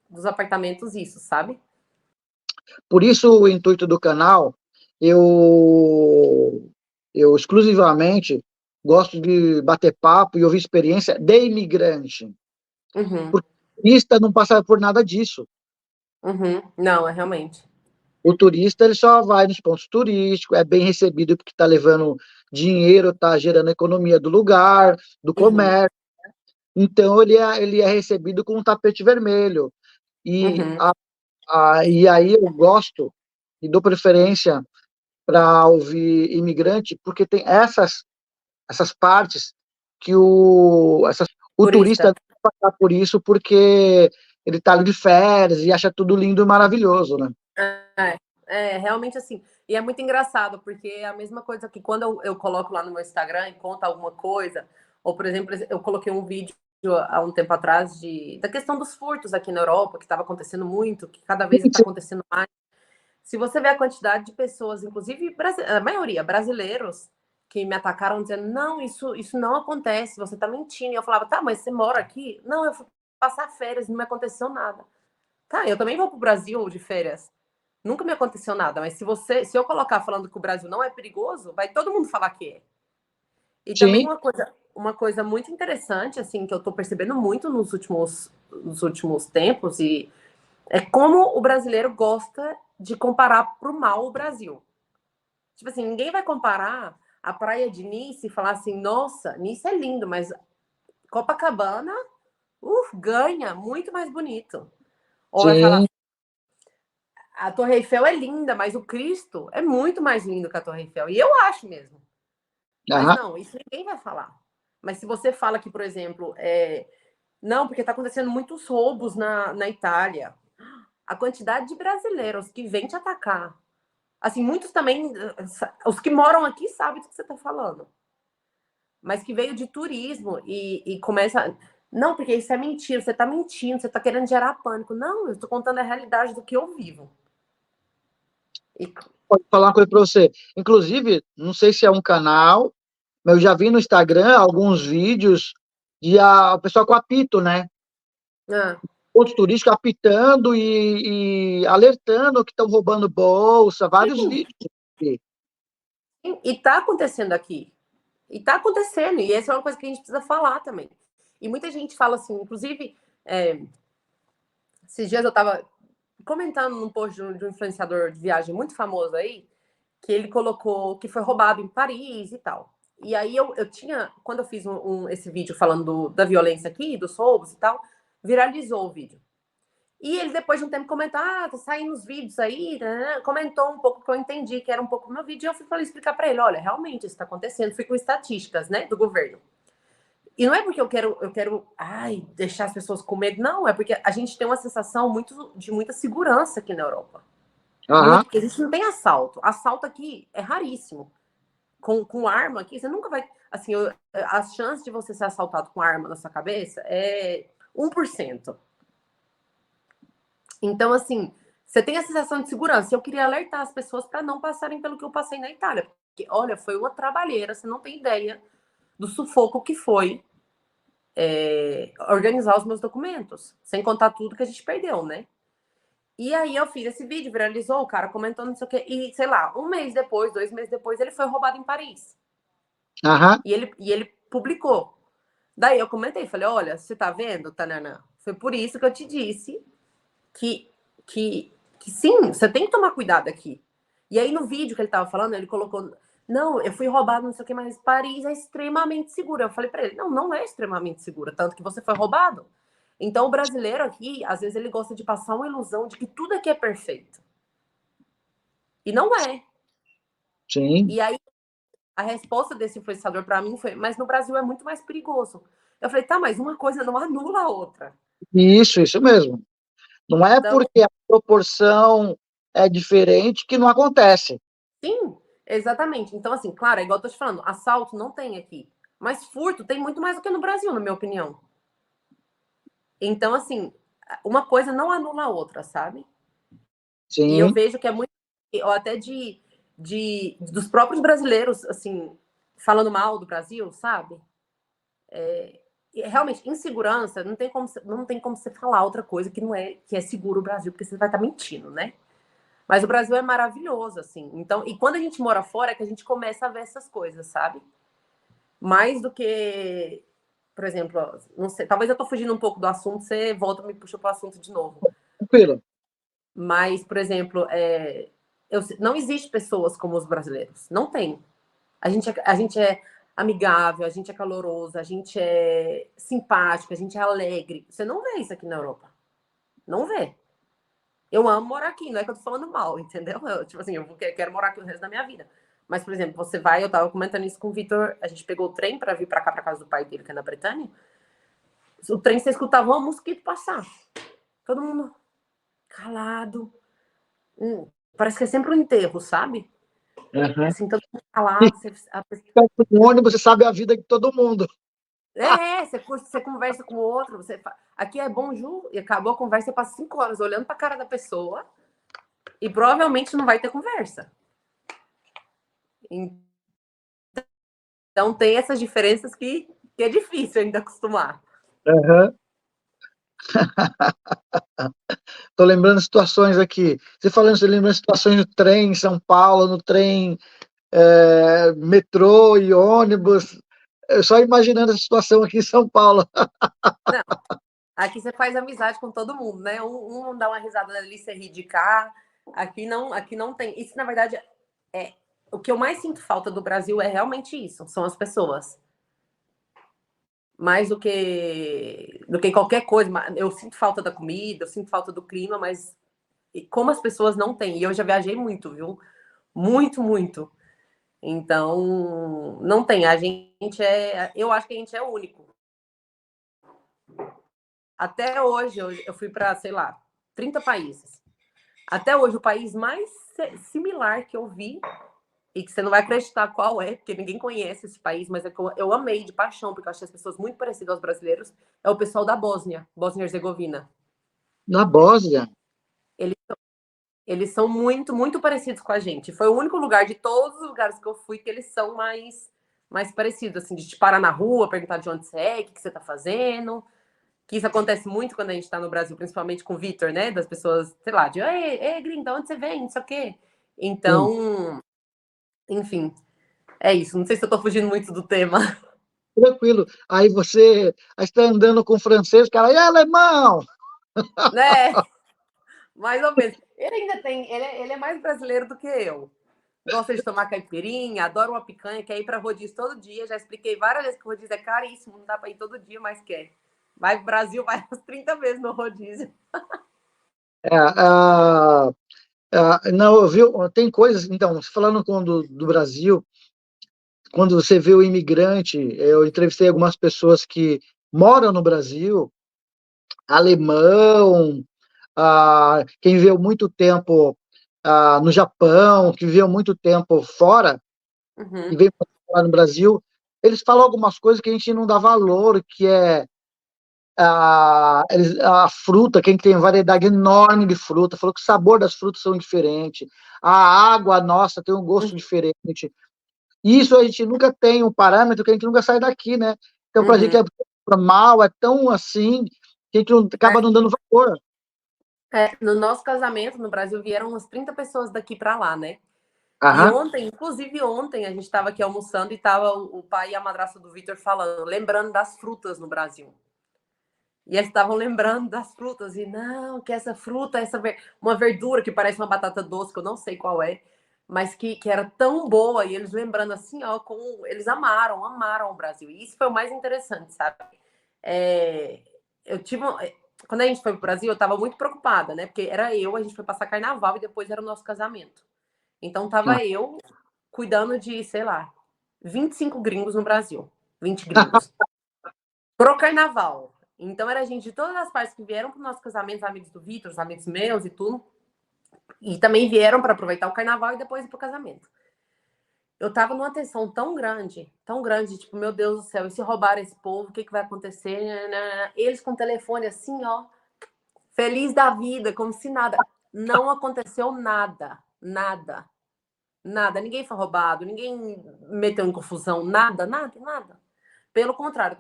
dos apartamentos isso, sabe? por isso o intuito do canal, eu exclusivamente gosto de bater papo e ouvir experiência de imigrante. Uhum, Porque o turista não passa por nada disso. uhum. Não, é realmente. O turista ele só vai nos pontos turísticos, é bem recebido porque está levando dinheiro, está gerando economia do lugar, do Uhum, comércio. Então ele é recebido com um tapete vermelho. E, uhum. e aí eu gosto e dou preferência para ouvir imigrante, porque tem essas partes que o turista Turista. não vai passar por isso porque ele está ali de férias e acha tudo lindo e maravilhoso, né? Realmente assim. E é muito engraçado, porque é a mesma coisa que quando eu coloco lá no meu Instagram e conto alguma coisa, ou, por exemplo, eu coloquei um vídeo há um tempo atrás da questão dos furtos aqui na Europa, que estava acontecendo muito, que cada vez está acontecendo mais. Se você vê a quantidade de pessoas, inclusive a maioria, brasileiros, que me atacaram dizendo, não, isso não acontece, você está mentindo. E eu falava, tá, mas você mora aqui? Não, eu fui passar férias, não me aconteceu nada. Tá, eu também vou para o Brasil de férias. Nunca me aconteceu nada, mas se eu colocar falando que o Brasil não é perigoso, vai todo mundo falar que é. E também Sim, uma coisa muito interessante, assim, que eu estou percebendo muito nos últimos tempos, e é como o brasileiro gosta de comparar pro mal o Brasil. Tipo assim, ninguém vai comparar a praia de Nice e falar assim, nossa, Nice é lindo, mas Copacabana, ganha, muito mais bonito. Ou vai falar, sim. a Torre Eiffel é linda, mas o Cristo é muito mais lindo que a Torre Eiffel. E eu acho mesmo. Mas Aham. não, isso ninguém vai falar. Mas se você fala que, por exemplo, não, porque está acontecendo muitos roubos na Itália. A quantidade de brasileiros que vêm te atacar. Assim, muitos também, os que moram aqui sabem do que você está falando. Mas que veio de turismo e começa. Não, porque isso é mentira, você está mentindo, você está querendo gerar pânico. Não, eu estou contando a realidade do que eu vivo. E Pode falar uma coisa para você. Inclusive, não sei se é um canal, mas eu já vi no Instagram alguns vídeos de o pessoal com apito, né? ah, Pontos turísticos apitando e alertando que estão roubando bolsa, vários vídeos. e tá acontecendo aqui. E tá acontecendo. E essa é uma coisa que a gente precisa falar também. E muita gente fala assim, inclusive, esses dias eu tava comentando num post de um influenciador de viagem muito famoso aí, que ele colocou que foi roubado em Paris e tal. E aí eu tinha, quando eu fiz esse vídeo falando da violência aqui, dos roubos e tal, viralizou o vídeo. E ele, depois de um tempo, comentou: ah, tá saindo os vídeos aí, né? Comentou um pouco que eu entendi que era um pouco do meu vídeo. E eu falei explicar para ele: olha, realmente isso está acontecendo. Fui com estatísticas, né, do governo. E não é porque ai, deixar as pessoas com medo, não, é porque a gente tem uma sensação de muita segurança aqui na Europa. Aham, Muito, porque a gente não tem assalto. Assalto aqui é raríssimo. Com arma aqui, você nunca vai. Assim, as chances de você ser assaltado com arma na sua cabeça é 1%. Então, assim, você tem a sensação de segurança. Eu queria alertar as pessoas para não passarem pelo que eu passei na Itália. Porque, olha, foi uma trabalheira, você não tem ideia do sufoco que foi organizar os meus documentos. Sem contar tudo que a gente perdeu, né? E aí eu fiz esse vídeo, viralizou, o cara comentou, não sei o quê. E, sei lá, um mês depois, 2 meses depois, ele foi roubado em Paris. aham, E ele publicou. Daí eu comentei, falei, olha, você tá vendo, Tananã? Foi por isso que eu te disse que, que sim, você tem que tomar cuidado aqui. E aí no vídeo que ele tava falando, ele colocou, não, eu fui roubado, não sei o que, mas Paris é extremamente segura. Eu falei para ele, não, não é extremamente segura, tanto que você foi roubado. Então o brasileiro aqui, às vezes ele gosta de passar uma ilusão de que tudo aqui é perfeito. E não é. sim. E aí a resposta desse influenciador para mim foi, mas no Brasil é muito mais perigoso. Eu falei, tá, mas uma coisa não anula a outra. Isso mesmo. Não é Então, porque a proporção é diferente que não acontece. sim, exatamente. Então, assim, claro, é igual eu tô te falando, assalto não tem aqui. Mas furto tem muito mais do que no Brasil, na minha opinião. Então, assim, uma coisa não anula a outra, sabe? E eu Sim, vejo que é muito, ou até dos próprios brasileiros, assim, falando mal do Brasil, sabe? E, realmente, insegurança, não tem como você falar outra coisa que não é que é seguro o Brasil, porque você vai estar mentindo, né? Mas o Brasil é maravilhoso, assim. Então, e quando a gente mora fora é que a gente começa a ver essas coisas, sabe? Mais do que, por exemplo, não sei, talvez eu tô fugindo um pouco do assunto, você volta e me puxa para o assunto de novo. tranquilo. Mas, por exemplo, não existe pessoas como os brasileiros. Não tem. A gente é amigável, a gente é caloroso, a gente é simpático, a gente é alegre. Você não vê isso aqui na Europa. Não vê. Eu amo morar aqui, não é que eu tô falando mal, entendeu? Tipo assim, eu quero morar aqui o resto da minha vida. Mas, por exemplo, você vai, eu tava comentando isso com o Vitor, a gente pegou o trem para vir para cá, para casa do pai dele, que é na Bretanha. O trem, você escutava um mosquito passar. Todo mundo calado. Parece que é sempre um enterro, sabe? Uhum. Assim, todo mundo calado. No ônibus, você sabe a vida de todo mundo. Você conversa com o outro, aqui é bonjour, e acabou a conversa, você passa 5 horas olhando para a cara da pessoa e provavelmente não vai ter conversa. Então tem essas diferenças que é difícil ainda acostumar. Uhum. Tô lembrando situações aqui. Você lembrando situações no trem em São Paulo, no trem metrô e ônibus. Eu só imaginando a situação aqui em São Paulo. Não, aqui você faz amizade com todo mundo, né? Um dá uma risada ali, você ri de cá. Aqui não tem. Isso, na verdade, é o que eu mais sinto falta do Brasil é realmente isso, são as pessoas. Mais do que qualquer coisa. Eu sinto falta da comida, eu sinto falta do clima, mas como as pessoas não têm. E eu já viajei muito, viu? Muito, muito. Então, não tem. Eu acho que a gente é único. Até hoje, eu fui para, sei lá, 30 países. Até hoje, o país mais similar que eu vi, e que você não vai acreditar qual é, porque ninguém conhece esse país, mas é que eu amei de paixão, porque eu achei as pessoas muito parecidas aos brasileiros, é o pessoal da Bósnia, Bósnia-Herzegovina. Na Bósnia. Eles, eles são muito, muito parecidos com a gente. Foi o único lugar de todos os lugares que eu fui que eles são mais parecidos, assim, de te parar na rua, perguntar de onde você é, o que você tá fazendo. Que isso acontece muito quando a gente tá no Brasil, principalmente com o Vitor, né? Das pessoas, sei lá, de ei, gringo, de onde você vem? Não sei o quê. Sim. Então, enfim, é isso. Não sei se eu tô fugindo muito do tema. Tranquilo. Aí está andando com o francês, cara, e alemão? Né? Mais ou menos. Ele ainda tem, ele é mais brasileiro do que eu. Gosta de tomar caipirinha, adora uma picanha, quer ir para rodízio todo dia. Já expliquei várias vezes que o rodízio é caríssimo, não dá para ir todo dia, mas quer. Vai pro Brasil, vai umas 30 vezes no rodízio. É, não, viu? Tem coisas, então, falando do Brasil, quando você vê o imigrante, eu entrevistei algumas pessoas que moram no Brasil, alemão, quem viveu muito tempo no Japão, que viveu muito tempo fora e Uhum, veio lá no Brasil, eles falam algumas coisas que a gente não dá valor, que é a fruta, quem tem variedade enorme de fruta, falou que o sabor das frutas são diferentes, a água nossa tem um gosto diferente. Isso a gente nunca tem um parâmetro, que a gente nunca sai daqui, né? Então, para a gente uhum. é normal, é tão assim, que a gente acaba não dando valor. No nosso casamento no Brasil vieram umas 30 pessoas daqui para lá, né? E Aham. ontem, inclusive ontem, a gente estava aqui almoçando e estava o pai e a madrasta do Vitor falando, lembrando das frutas no Brasil. E eles estavam lembrando das frutas, e não, que essa fruta, uma verdura que parece uma batata doce, que eu não sei qual é, mas que era tão boa, e eles lembrando assim, ó, eles amaram o Brasil. E isso foi o mais interessante, sabe? É, eu tive. Quando a gente foi pro Brasil, eu estava muito preocupada, né? Porque a gente foi passar carnaval e depois era o nosso casamento. Então Ah, tava eu cuidando de, sei lá, 25 gringos no Brasil. 20 gringos. Pro carnaval. Então era gente de todas as partes que vieram para o nosso casamento, os amigos do Vitor, os amigos meus e tudo. E também vieram para aproveitar o carnaval e depois ir pro casamento. Eu tava numa tensão tão grande, tipo, meu Deus do céu, e se roubar esse povo, o que vai acontecer? Eles com o telefone assim, ó, feliz da vida, como se nada. Não aconteceu nada, nada, nada. Ninguém foi roubado, ninguém meteu em confusão, nada, nada, nada. Pelo contrário,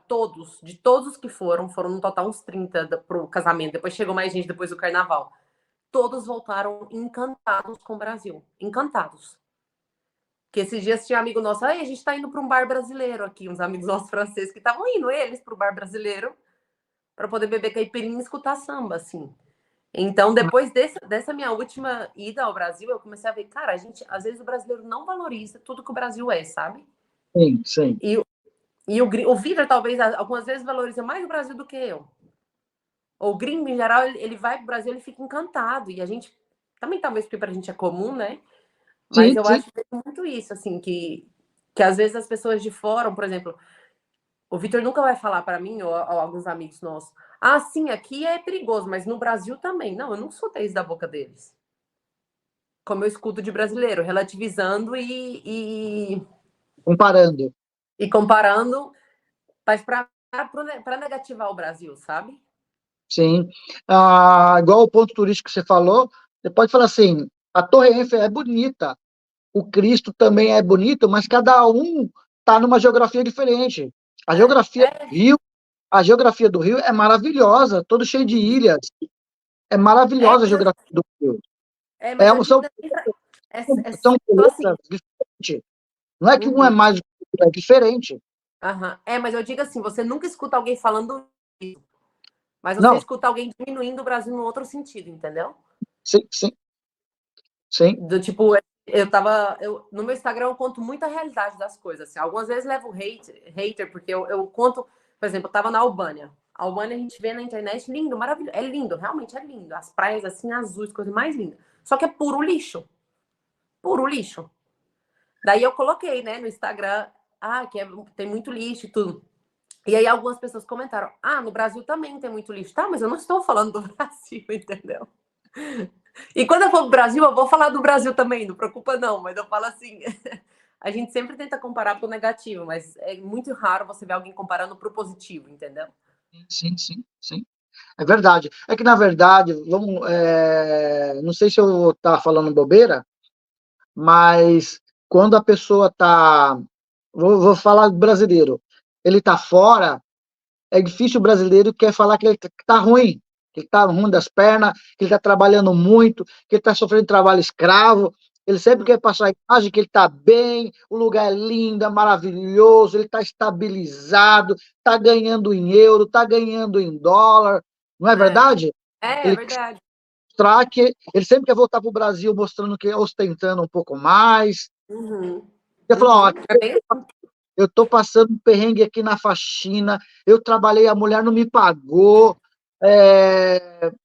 de todos os que foram no total uns 30 pro casamento, depois chegou mais gente depois do carnaval. Todos voltaram encantados com o Brasil, encantados. Que esses dias tinha um amigo nosso, a gente tá indo para um bar brasileiro aqui, uns amigos nossos franceses que estavam indo, eles, para o bar brasileiro, para poder beber caipirinha e escutar samba, assim. Então, depois dessa minha última ida ao Brasil, eu comecei a ver, cara, a gente, às vezes o brasileiro não valoriza tudo que o Brasil é, sabe? Sim, sim. E o Vitor, talvez, algumas vezes valoriza mais o Brasil do que eu. O gringo, em geral, ele vai pro Brasil, ele fica encantado. E a gente, também talvez porque pra gente é comum, né? Mas Sim, eu sim. acho que é muito isso, assim, que às vezes as pessoas de fora, por exemplo, o Vitor nunca vai falar para mim, ou alguns amigos nossos, ah, sim, aqui é perigoso, mas no Brasil também. Não, eu não escutei isso da boca deles. Como eu escuto de brasileiro, relativizando Comparando. e comparando, mas para negativar o Brasil, sabe? Sim. Igual o ponto turístico que você falou, você pode falar assim, a Torre Eiffel é bonita, o Cristo também é bonito, mas cada um está numa geografia diferente. A É, geografia do é, Rio, a geografia do Rio é maravilhosa, todo cheio de ilhas. É maravilhosa a mas eu, geografia do Rio. mas eu São, digo assim, são só assim, coisas diferentes. Não é que um é uhum, mais do que o outro, é diferente. mas eu digo assim, você nunca escuta alguém falando isso, mas você Não, escuta alguém diminuindo o Brasil no outro sentido, entendeu? sim, sim, sim. Do tipo, no meu Instagram eu conto muita realidade das coisas. Assim. Algumas vezes levo hater, porque eu conto, por exemplo, eu tava na Albânia. A Albânia a gente vê na internet lindo, maravilhoso. É lindo, realmente é lindo. As praias assim, azuis, coisa mais linda. Só que é puro lixo. Puro lixo. Daí eu coloquei, né, no Instagram, tem muito lixo e tudo. E aí algumas pessoas comentaram, no Brasil também tem muito lixo. Tá, mas eu não estou falando do Brasil, entendeu? E quando eu for pro Brasil, eu vou falar do Brasil também, não preocupa não, mas eu falo assim, a gente sempre tenta comparar pro negativo, mas é muito raro você ver alguém comparando pro positivo, entendeu? Sim, sim, sim. É verdade. É que, na verdade, não sei se eu estou falando bobeira, mas quando a pessoa está. Vou falar do brasileiro. Ele está fora, é difícil o brasileiro quer falar que ele está ruim, que ele está ruim das pernas, que ele está trabalhando muito, que ele está sofrendo trabalho escravo. Ele sempre quer passar a imagem que ele está bem, o lugar é lindo, é maravilhoso, ele está estabilizado, está ganhando em euro, está ganhando em dólar. Não é É, verdade? é Ele verdade. mostrar que ele sempre quer voltar para o Brasil mostrando que ostentando um pouco mais. Uhum, Ele falou, ó, uhum. É bem... eu estou passando um perrengue aqui na faxina, eu trabalhei, a mulher não me pagou,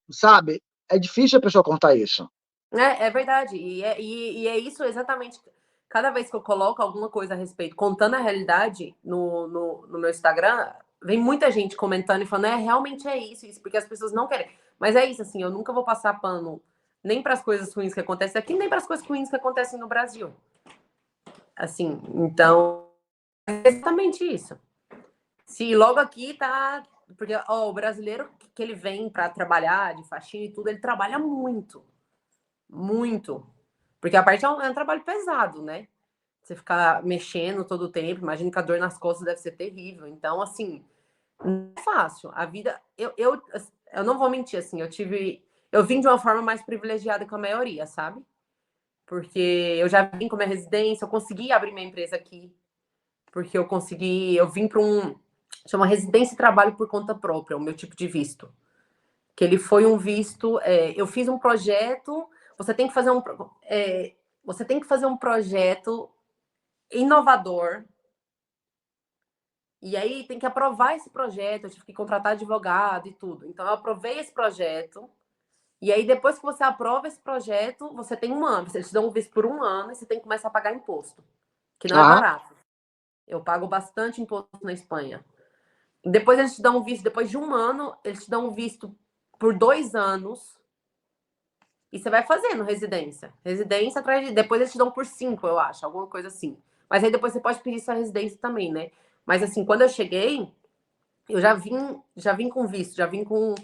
sabe? É difícil a pessoa contar isso. É verdade. E é isso exatamente. Cada vez que eu coloco alguma coisa a respeito, contando a realidade no meu Instagram, vem muita gente comentando e falando, realmente é isso, porque as pessoas não querem. Mas é isso, assim, eu nunca vou passar pano nem para as coisas ruins que acontecem aqui, nem para as coisas ruins que acontecem no Brasil. Assim, então, é exatamente isso. Se logo aqui tá. Porque o brasileiro que ele vem para trabalhar de faxina e tudo, ele trabalha muito. Muito. Porque a parte é um trabalho pesado, né? Você ficar mexendo todo o tempo, imagina que a dor nas costas deve ser terrível. Então, assim, não é fácil. A vida. Eu não vou mentir, assim, eu vim de uma forma mais privilegiada que a maioria, sabe? Porque eu já vim com minha residência, eu consegui abrir minha empresa aqui, porque eu vim para chama residência e trabalho por conta própria, o meu tipo de visto. Que ele foi um visto, eu fiz um projeto, você tem que fazer você tem que fazer um projeto inovador, e aí tem que aprovar esse projeto, eu tive que contratar advogado e tudo. Então eu aprovei esse projeto, e aí depois que você aprova esse projeto, você tem um ano, eles te dão um visto por um ano e você tem que começar a pagar imposto, que não é Ah, barato. Eu pago bastante imposto na Espanha. Depois eles te dão um visto, depois de 1 ano, eles te dão um visto por 2 anos. E você vai fazendo residência. Residência atrás de. Depois eles te dão por 5, eu acho, alguma coisa assim. Mas aí depois você pode pedir sua residência também, né? Mas assim, quando eu cheguei, eu já vim com visto, já vim com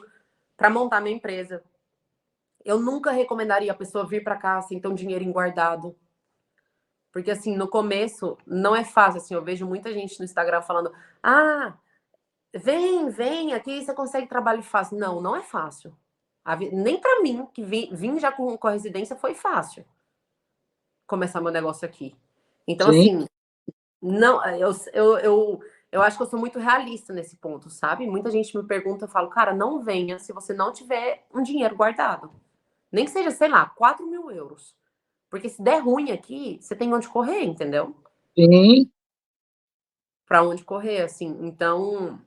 para montar minha empresa. Eu nunca recomendaria a pessoa vir para cá sem ter um dinheiro guardado. Porque assim, no começo não é fácil, assim, eu vejo muita gente no Instagram falando: "Ah, vem aqui, você consegue trabalho fácil". Não, não é fácil. Nem para mim, que vim já com a residência, foi fácil começar meu negócio aqui. Então, Sim, assim, não, eu acho que eu sou muito realista nesse ponto, sabe? Muita gente me pergunta, eu falo, cara, não venha se você não tiver um dinheiro guardado. Nem que seja, sei lá, 4.000 euros. Porque se der ruim aqui, você tem onde correr, entendeu? sim. Para onde correr, assim. Então,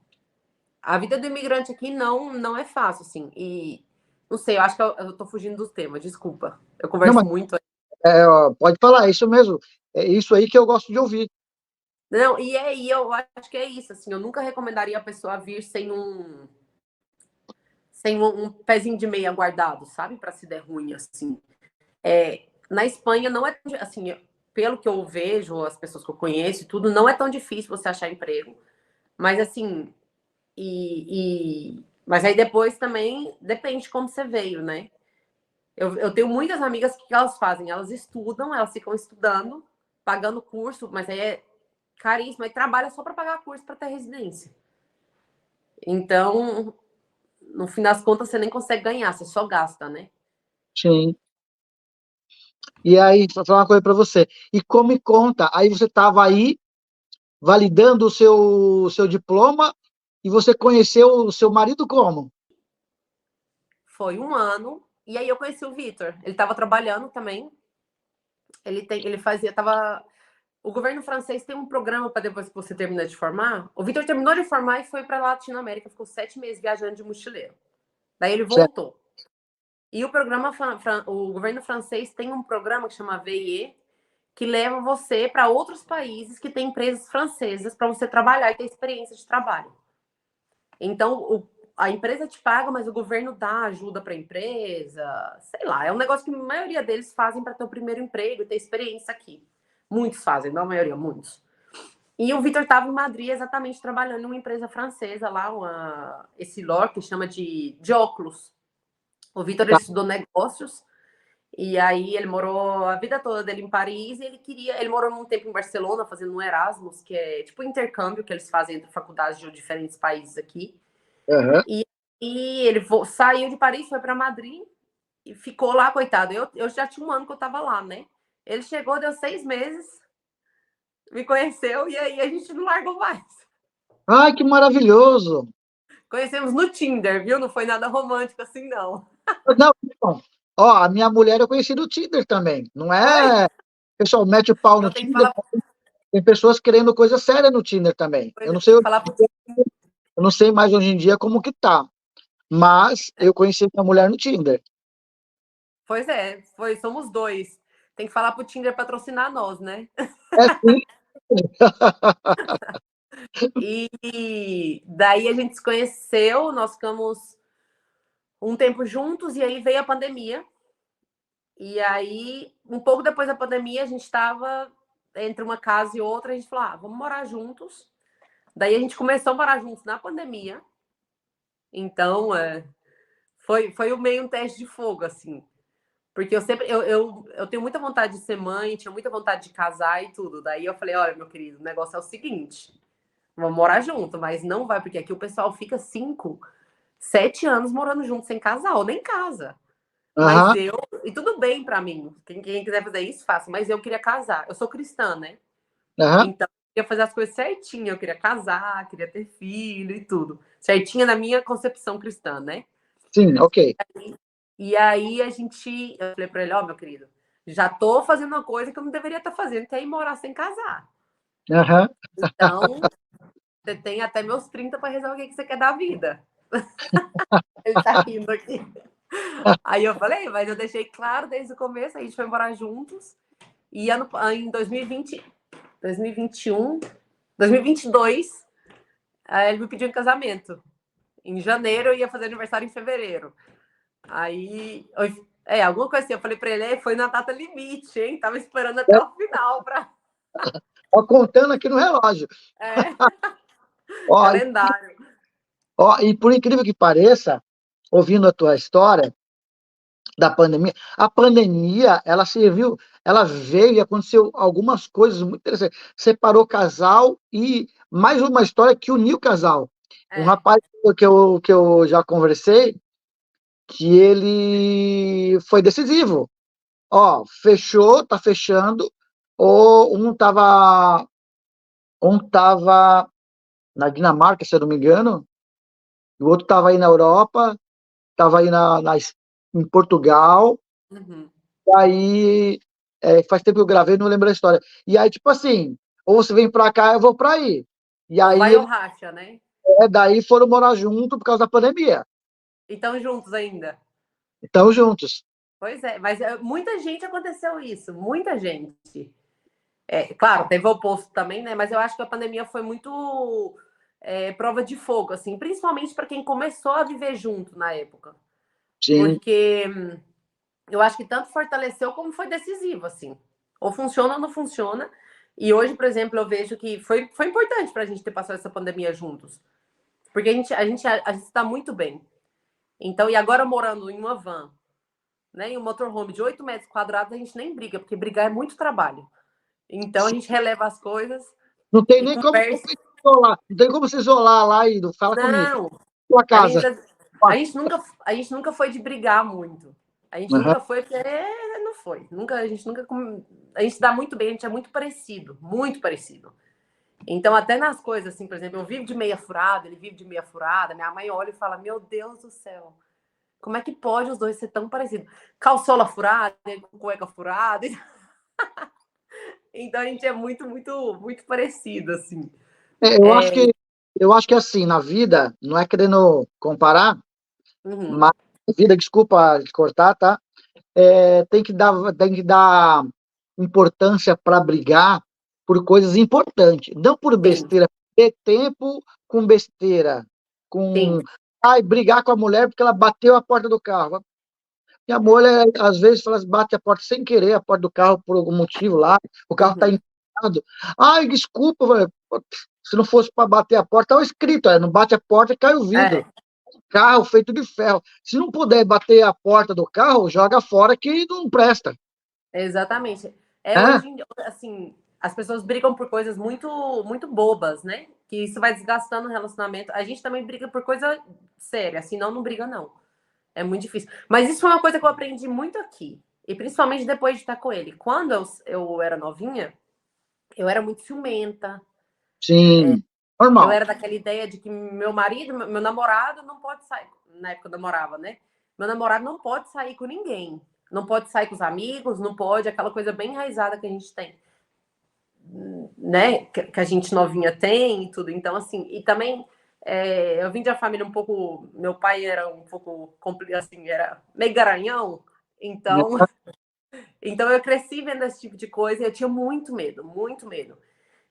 a vida do imigrante aqui não é fácil, assim. E não sei, eu acho que eu tô fugindo do tema, desculpa. Eu Não, converso mas muito. ó, pode falar, é isso mesmo. É isso aí que eu gosto de ouvir. Não, e eu acho que é isso, assim, eu nunca recomendaria a pessoa vir sem um pezinho de meia guardado, sabe? Para se der ruim, assim. Na Espanha não é, assim, pelo que eu vejo, as pessoas que eu conheço, tudo, não é tão difícil você achar emprego. Mas assim, mas aí depois também depende de como você veio, né? Eu tenho muitas amigas que elas fazem, elas estudam, elas ficam estudando, pagando curso, mas aí é caríssimo, aí trabalha só para pagar curso para ter residência. Então, no fim das contas, você nem consegue ganhar, você só gasta, né? Sim. E aí, vou falar uma coisa para você. E como me conta, aí você estava aí validando o seu diploma e você conheceu o seu marido como? Foi 1 ano, e aí eu conheci o Vitor. Ele estava trabalhando também. Ele fazia, tava. O governo francês tem um programa para depois que você termina de formar. O Vitor terminou de formar e foi para a Latinoamérica, ficou 7 meses viajando de mochileiro. Daí ele Certo. voltou. E o governo francês tem um programa que chama VIE, que leva você para outros países que têm empresas francesas para você trabalhar e ter experiência de trabalho. Então, a empresa te paga, mas o governo dá ajuda para a empresa. Sei lá, é um negócio que a maioria deles fazem para ter o primeiro emprego e ter experiência aqui. Muitos fazem, não a maioria, muitos. E o Vitor estava em Madrid exatamente trabalhando em uma empresa francesa lá, esse LOR que chama de óculos. O Vitor ele Tá. estudou negócios e aí ele morou a vida toda dele em Paris e ele morou um tempo em Barcelona fazendo um Erasmus, que é tipo um intercâmbio que eles fazem entre faculdades de diferentes países aqui. Aham. E, e ele saiu de Paris, foi para Madrid e ficou lá, coitado. Eu já tinha 1 ano que eu estava lá, né? Ele chegou, deu 6 meses, me conheceu e aí a gente não largou mais. Ai, que maravilhoso! Conhecemos no Tinder, viu? Não foi nada romântico assim, não. Não, não. Ó, a minha mulher eu conheci no Tinder também. Não Foi? é. O pessoal mete o pau no Eu tenho que Tinder, falar, tem pessoas querendo coisa séria no Tinder também. eu tenho que falar pro Eu não sei mais hoje em dia como que tá, mas eu conheci minha mulher no Tinder. Pois é, somos dois. Tem que falar pro Tinder patrocinar nós, né? É sim. E daí a gente se conheceu, nós ficamos um tempo juntos e aí veio a pandemia. E aí, um pouco depois da pandemia, a gente estava entre uma casa e outra, a gente falou: ah, vamos morar juntos. Daí a gente começou a morar juntos na pandemia. Então, foi meio um teste de fogo, assim. Porque eu tenho muita vontade de ser mãe, tinha muita vontade de casar e tudo. Daí eu falei: olha, meu querido, o negócio é o seguinte: vamos morar junto, mas não vai, porque aqui o pessoal fica 5, 7 anos morando junto sem casar, ou nem casa. Mas Aham, e tudo bem pra mim, quem quiser fazer isso, faça, mas eu queria casar. Eu sou cristã, né? aham. Então, eu queria fazer as coisas certinho, eu queria casar, queria ter filho e tudo. Certinha na minha concepção cristã, né? Sim, ok. E aí eu falei pra ele: ó, meu querido, já tô fazendo uma coisa que eu não deveria estar fazendo, que é ir morar sem casar. Aham. Então, você tem até meus 30 para resolver o que você quer da vida. Ele tá rindo aqui. Aí eu falei, mas eu deixei claro desde o começo, a gente foi morar juntos. E em 2020, 2021, 2022, Aí ele me pediu em casamento. Em janeiro, eu ia fazer aniversário em fevereiro. Aí, alguma coisa assim. Eu falei pra ele, foi na data limite, hein? Tava esperando até o final pra... Ó, contando aqui no relógio. É, Ó, calendário. e por incrível que pareça, ouvindo a tua história da pandemia, a pandemia, ela serviu, ela veio e aconteceu algumas coisas muito interessantes. Separou casal e mais uma história que uniu o casal. Um É. rapaz que eu já conversei, que ele foi decisivo. Ó, fechou, tá fechando, ou um tava na Dinamarca, se eu não me engano, e o outro tava aí na Europa, tava aí em Portugal, Uhum. e aí faz tempo que eu gravei, não lembro a história. E aí, tipo assim, ou você vem pra cá, eu vou pra aí. E Ou aí vai ou eles racha, né? daí foram morar junto por causa da pandemia. E estão juntos ainda. Estão juntos. Pois é, mas muita gente aconteceu isso, muita gente. Claro, teve o oposto também, né? Mas eu acho que a pandemia foi muito prova de fogo, assim, principalmente para quem começou a viver junto na época. Sim, Porque eu acho que tanto fortaleceu como foi decisivo, assim. Ou funciona ou não funciona. E hoje, por exemplo, eu vejo que foi importante para a gente ter passado essa pandemia juntos. Porque a gente está muito bem. Então, e agora morando em uma van, né, em um motorhome de 8 metros quadrados, a gente nem briga, porque brigar é muito trabalho. Então, a sim. gente releva as coisas Não tem e nem como conversa. se isolar. Não tem como se isolar lá e fala comigo. Não, Sua a gente, casa. a gente nunca foi de brigar muito. A gente Aham. nunca foi, porque não foi. A gente nunca. A gente se dá muito bem, a gente é muito parecido, muito parecido. Então, até nas coisas, assim, por exemplo, eu vivo de meia furada, ele vive de meia furada, minha mãe olha e fala: Meu Deus do céu, como é que pode os dois ser tão parecidos? Calçola furada, cueca furada. Então, a gente é muito, muito, muito parecido, assim. É, eu acho que assim, na vida, não é querendo comparar, Uhum, mas na vida, desculpa te cortar, tá? Tem que dar importância para brigar por coisas importantes, não por sim, besteira, ter tempo com besteira, sim. com ai, brigar com a mulher porque ela bateu a porta do carro. Minha mulher, às vezes, fala, bate a porta sem querer, a porta do carro, por algum motivo lá, o carro está Uhum. encostado. Ai, desculpa, velho. Se não fosse para bater a porta, estava escrito, não bate a porta e cai o vidro. É, Carro feito de ferro. Se não puder bater a porta do carro, joga fora que não presta. exatamente. Né? Hoje, assim, as pessoas brigam por coisas muito, muito bobas, né? Que isso vai desgastando o relacionamento. A gente também briga por coisa séria, senão não briga, não. É muito difícil. Mas isso foi uma coisa que eu aprendi muito aqui. E principalmente depois de estar com ele. Quando eu era novinha, eu era muito ciumenta. Sim, Eu normal. era daquela ideia de que meu marido, meu namorado não pode sair. Na época eu namorava, né? Meu namorado não pode sair com ninguém. Não pode sair com os amigos, não pode, aquela coisa bem enraizada que a gente tem, né? Que a gente novinha tem e tudo. Então, assim, e também eu vim de uma família um pouco. Meu pai era um pouco assim, era meio garanhão, então, então eu cresci vendo esse tipo de coisa e eu tinha muito medo, muito medo.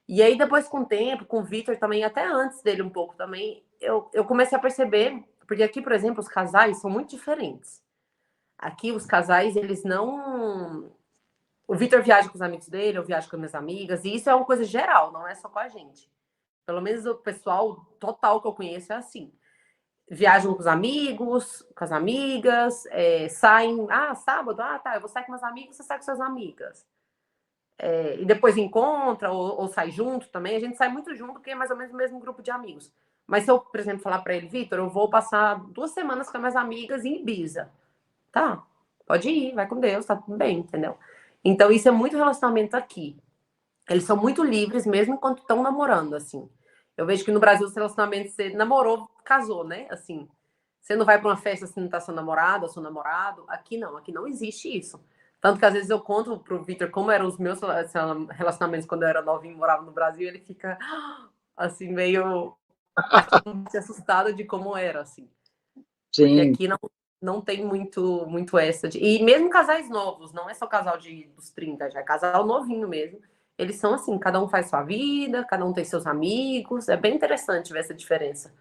E aí, depois, com o tempo, com o Victor também, até antes dele um pouco também, eu comecei a perceber, porque aqui, por exemplo, os casais são muito diferentes. Aqui, os casais, eles não. O Victor viaja com os amigos dele, eu viajo com as minhas amigas, e isso é uma coisa geral, não é só com a gente. Pelo menos o pessoal total que eu conheço é assim. Viajam com os amigos, com as amigas, saem. Ah, sábado, tá, eu vou sair com meus amigos, você sai com suas amigas. E depois encontra ou sai junto também. A gente sai muito junto porque é mais ou menos o mesmo grupo de amigos. Mas se eu, por exemplo, falar para ele, Vitor, eu vou passar 2 semanas com as minhas amigas em Ibiza. Tá, pode ir, vai com Deus, tá tudo bem, entendeu? Então isso é muito relacionamento aqui. Eles são muito livres mesmo enquanto estão namorando, assim. Eu vejo que no Brasil os relacionamentos, você namorou, casou, né? Assim, você não vai para uma festa se não tá seu namorado ou seu namorado. Aqui não existe isso. Tanto que às vezes eu conto pro Victor como eram os meus relacionamentos quando eu era novinho e morava no Brasil, e ele fica assim, meio se assustado de como era, assim. Porque Sim. aqui não tem muito essa. E mesmo casais novos, não é só casal dos 30, já é casal novinho mesmo. Eles são assim, cada um faz sua vida, cada um tem seus amigos. É bem interessante ver essa diferença.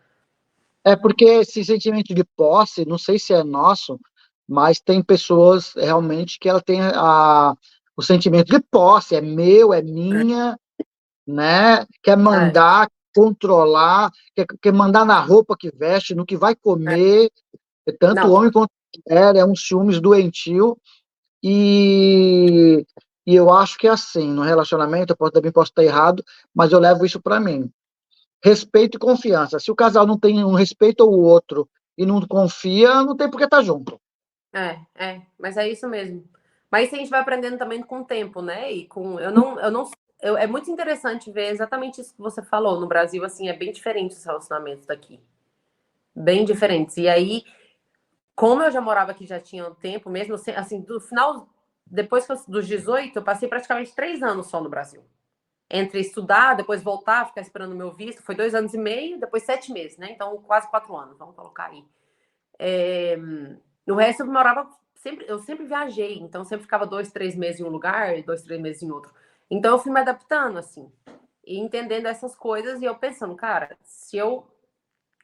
É porque esse sentimento de posse, não sei se é nosso, mas tem pessoas realmente que ela tem o sentimento de posse, é meu, é minha, né? Quer É, mandar, controlar, quer mandar na roupa que veste, no que vai é. comer, tanto Não, homem quanto mulher, é um ciúmes doentio, e, e eu acho que é assim, no relacionamento, também posso estar errado, mas eu levo isso para mim. Respeito e confiança. Se o casal não tem um respeito ao outro e não confia, não tem por que estar junto. mas é isso mesmo. Mas isso a gente vai aprendendo também com o tempo, né? E com é muito interessante ver exatamente isso que você falou. No Brasil, assim, é bem diferente os relacionamentos daqui, bem diferentes. E aí, como eu já morava aqui já tinha um tempo, mesmo assim, do final, dos 18, eu passei praticamente 3 anos só no Brasil. Entre estudar, depois voltar, ficar esperando o meu visto, foi 2 anos e meio, depois 7 meses, né? Então, quase 4 anos, vamos colocar aí. No resto, eu sempre viajei, então sempre ficava 2, 3 meses em um lugar, 2, 3 meses em outro. Então, eu fui me adaptando, assim, e entendendo essas coisas, e eu pensando, cara, se eu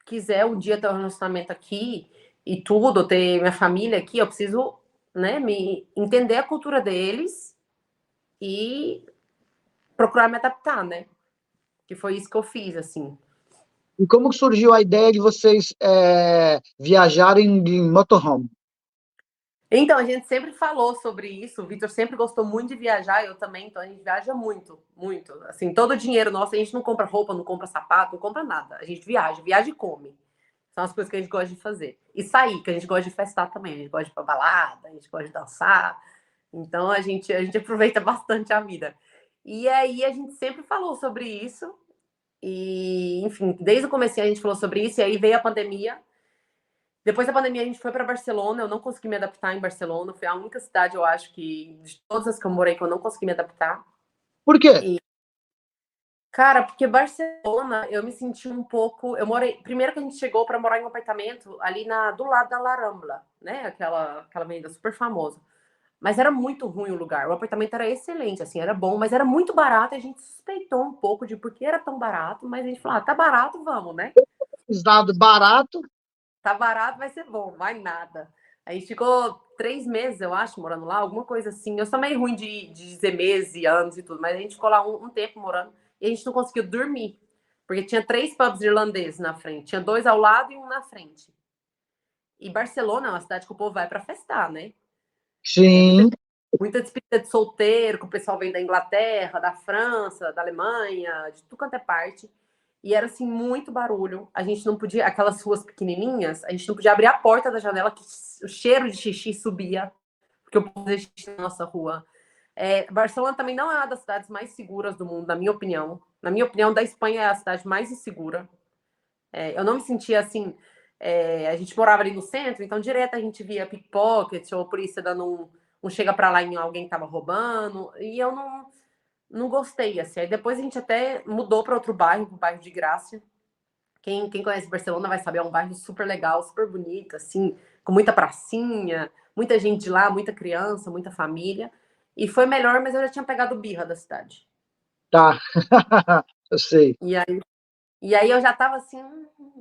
quiser um dia ter um relacionamento aqui e tudo, ter minha família aqui, eu preciso, né, me entender a cultura deles e procurar me adaptar, né? Que foi isso que eu fiz, assim. E como que surgiu a ideia de vocês viajarem de motorhome? Então, a gente sempre falou sobre isso. O Vitor sempre gostou muito de viajar, eu também, então a gente viaja muito, muito. Assim, todo o dinheiro nosso, a gente não compra roupa, não compra sapato, não compra nada. A gente viaja e come. São as coisas que a gente gosta de fazer. E sair, que a gente gosta de festar também. A gente gosta de ir pra balada, a gente gosta de dançar. Então a gente aproveita bastante a vida. E aí a gente sempre falou sobre isso. E, enfim, desde o começo a gente falou sobre isso, e aí veio a pandemia. Depois da pandemia, a gente foi para Barcelona. Eu não consegui me adaptar em Barcelona. Foi a única cidade, eu acho, que de todas as que eu morei, que eu não consegui me adaptar. Por quê? E, cara, porque Barcelona, eu me senti um pouco. Eu morei. Primeiro que a gente chegou para morar em um apartamento ali do lado da La Rambla, né? Aquela avenida super famosa. Mas era muito ruim o lugar. O apartamento era excelente, assim, era bom, mas era muito barato. E a gente suspeitou um pouco de por que era tão barato, mas a gente falou: ah, tá barato, vamos, né? Usado barato. Tá barato, vai ser bom, vai nada. A gente ficou 3 meses, eu acho, morando lá, alguma coisa assim. Eu sou meio ruim de dizer meses e anos e tudo, mas a gente ficou lá um tempo morando e a gente não conseguiu dormir. Porque tinha 3 pubs irlandeses na frente. Tinha 2 ao lado e um na frente. E Barcelona é uma cidade que o povo vai para festar, né? É Sim. muita despedida de solteiro, que o pessoal vem da Inglaterra, da França, da Alemanha, de tudo quanto é parte. E era assim, muito barulho. A gente não podia, aquelas ruas pequenininhas, a gente não podia abrir a porta da janela, que o cheiro de xixi subia, porque o povo fazia xixi na nossa rua. Barcelona também não é uma das cidades mais seguras do mundo, na minha opinião. Na minha opinião, da Espanha é a cidade mais insegura. Eu não me sentia assim. A gente morava ali no centro, então direto a gente via pickpocket ou polícia dando um chega para lá em alguém que estava roubando. E eu não gostei, assim. Aí depois a gente até mudou para outro bairro, o bairro de Graça. Quem conhece Barcelona vai saber, é um bairro super legal, super bonito, assim, com muita pracinha, muita gente de lá, muita criança, muita família. E foi melhor, mas eu já tinha pegado birra da cidade. Tá. Eu sei. E aí, e aí eu já tava assim,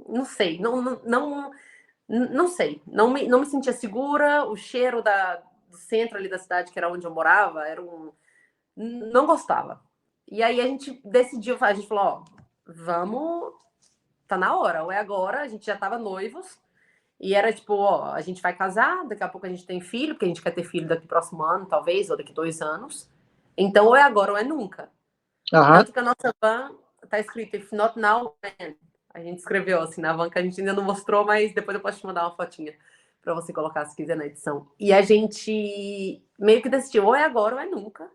não sei, não sei, não me sentia segura, o cheiro do centro ali da cidade, que era onde eu morava, não gostava. E aí a gente decidiu, a gente falou, ó, vamos, tá na hora, ou é agora, a gente já tava noivos, e era tipo, ó, a gente vai casar, daqui a pouco a gente tem filho, porque a gente quer ter filho daqui próximo ano, talvez, ou daqui 2 anos. Então, ou é agora ou é nunca. Aham. Tanto que a nossa van tá escrito If not now, when. A gente escreveu assim na van, que a gente ainda não mostrou, mas depois eu posso te mandar uma fotinha para você colocar se quiser na edição. E a gente meio que decidiu, ou é agora ou é nunca.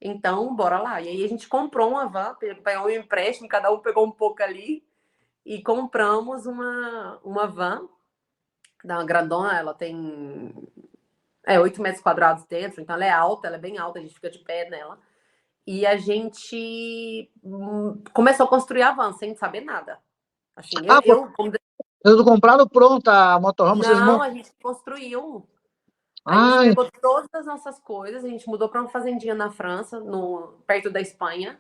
Então, bora lá. E aí a gente comprou uma van, pegou um empréstimo, cada um pegou um pouco ali, e compramos uma van da grandona, ela tem 8 metros quadrados dentro, então ela é alta, ela é bem alta, a gente fica de pé nela. E a gente começou a construir a van sem saber nada. Assim, Ah, vocês não compraram pronta a motorhome, vocês não, montaram. a gente construiu. A gente Ai, pegou todas as nossas coisas, a gente mudou para uma fazendinha na França, perto da Espanha.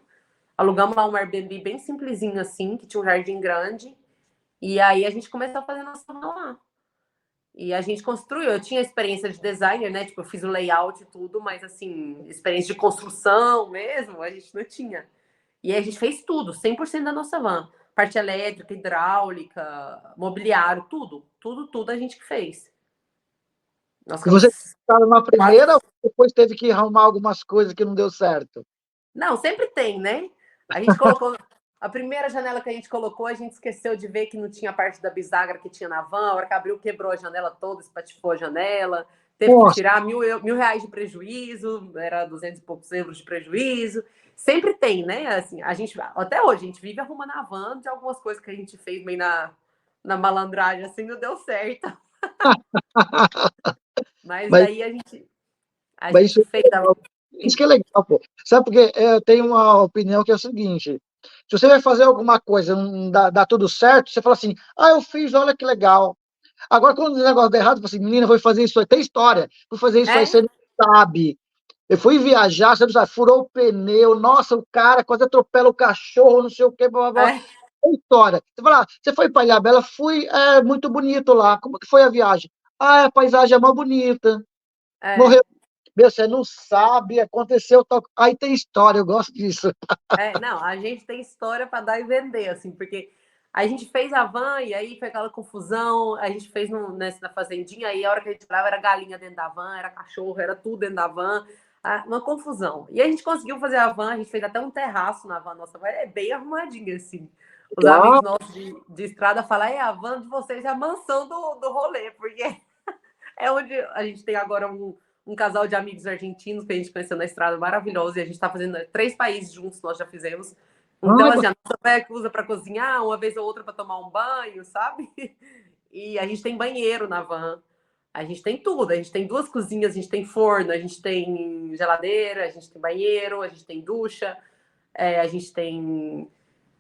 Alugamos lá um Airbnb bem simplesinho assim, que tinha um jardim grande. E aí a gente começou a fazer nossa van lá. E a gente construiu. Eu tinha experiência de designer, né? Tipo, eu fiz o layout e tudo, mas assim, experiência de construção mesmo, a gente não tinha. E aí a gente fez tudo, 100% da nossa van. Parte elétrica, hidráulica, mobiliário, tudo. Tudo, tudo a gente que fez. Nós e você ficamos estava na quase. primeira ou depois teve que arrumar algumas coisas que não deu certo? Não, sempre tem, né? A gente colocou. A primeira janela que a gente colocou, a gente esqueceu de ver que não tinha a parte da bisagra que tinha na van. A hora que abriu, quebrou a janela toda, espatifou a janela. Teve que Nossa, tirar R$ 1.000 de prejuízo, era 200 e poucos euros de prejuízo. Sempre tem, né? Assim, a gente, até hoje, a gente vive arrumando a van de algumas coisas que a gente fez meio na malandragem, assim, não deu certo. Mas mas, daí a mas gente isso, fez a. isso que é legal, pô. Sabe porque eu tenho uma opinião que é o seguinte: se você vai fazer alguma coisa, não dá tudo certo, você fala assim, eu fiz, olha que legal. Agora, quando o negócio dá errado, você fala assim, menina, vou fazer isso aí, tem história, vou fazer isso aí, É, você não sabe. Eu fui viajar, você não sabe, furou o pneu, nossa, o cara quase atropela o cachorro, não sei o quê, blá, blá, blá. é, Tem história. Você fala, você foi para Ilhabela? Fui, é muito bonito lá. Como que foi a viagem? A paisagem é mó bonita. é. Morreu. Meu, você não sabe, aconteceu tal. Aí tem história, eu gosto disso. Não, a gente tem história para dar e vender, assim, porque a gente fez a van e aí foi aquela confusão, a gente fez na fazendinha, aí a hora que a gente falava era galinha dentro da van, era cachorro, era tudo dentro da van, uma confusão. E a gente conseguiu fazer a van, a gente fez até um terraço na van, nossa van é bem arrumadinha, assim. Os amigos Legal. nossos de estrada falam, a van de vocês é a mansão do rolê, porque é onde a gente tem agora um casal de amigos argentinos que a gente conheceu na estrada, maravilhoso, e a gente está fazendo 3 países juntos, nós já fizemos. Então, Ai, assim, a nossa véia que usa para cozinhar, uma vez ou outra para tomar um banho, sabe? E a gente tem banheiro na van, a gente tem tudo, a gente tem 2 cozinhas, a gente tem forno, a gente tem geladeira, a gente tem banheiro, a gente tem ducha, a gente tem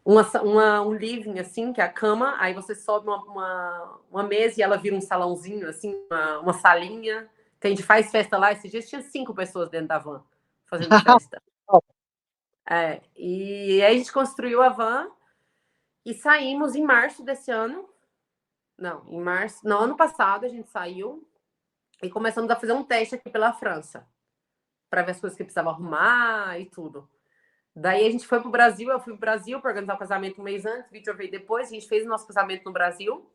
um living, assim, que é a cama, aí você sobe uma mesa e ela vira um salãozinho, assim, uma salinha, que a gente faz festa lá. Esses dias tinha 5 pessoas dentro da van fazendo festa. E aí a gente construiu a van e saímos em março desse ano. Não, em março. Não, ano passado a gente saiu e começamos a fazer um teste aqui pela França, para ver as coisas que precisava arrumar e tudo. Daí a gente foi pro Brasil, eu fui pro Brasil para organizar o casamento um mês antes, o Victor veio depois, a gente fez o nosso casamento no Brasil.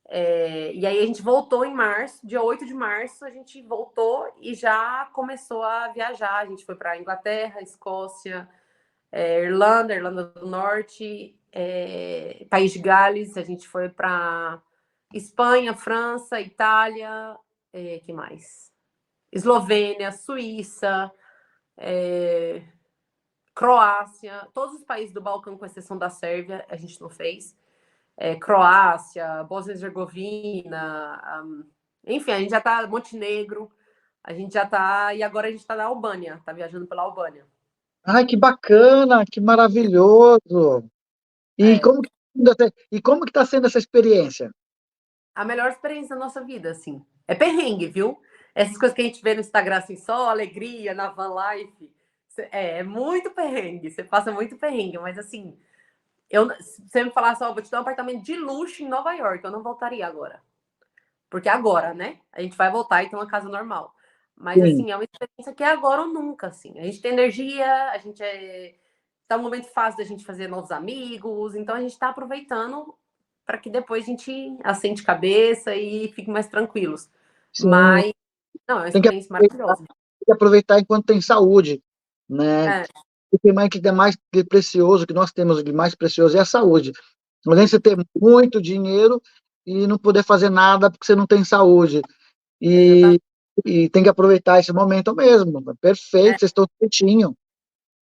E aí a gente voltou em março, dia 8 de março, a gente voltou e já começou a viajar. A gente foi para Inglaterra, Escócia, Irlanda do Norte, País de Gales, a gente foi para Espanha, França, Itália, que mais? Eslovênia, Suíça, Croácia, todos os países do Balcão, com exceção da Sérvia, a gente não fez. Croácia, Bósnia e Herzegovina, enfim, a gente já está Montenegro, a gente já está e agora a gente está na Albânia, está viajando pela Albânia. Ai, que bacana, que maravilhoso. E É, como que, e como que está sendo essa experiência? a melhor experiência da nossa vida, assim. É perrengue, viu? Essas coisas que a gente vê no Instagram, assim, só alegria na van life. É muito perrengue, você passa muito perrengue, mas assim, se você me falasse, vou te dar um apartamento de luxo em Nova York, eu não voltaria agora. Porque agora, né? A gente vai voltar e ter uma casa normal. Mas, Sim, assim, é uma experiência que é agora ou nunca, assim. A gente tem energia, a gente tá um momento fácil da gente fazer novos amigos, então a gente tá aproveitando para que depois a gente assente cabeça e fique mais tranquilos. sim. Mas, não, é uma Tem que experiência aproveitar, maravilhosa. tem que aproveitar enquanto tem saúde, né? É, O que é mais que precioso, que nós temos de mais precioso é a saúde. Não adianta você ter muito dinheiro e não poder fazer nada porque você não tem saúde. E, exatamente. e tem que aproveitar esse momento mesmo. É, Perfeito, vocês estão certinho.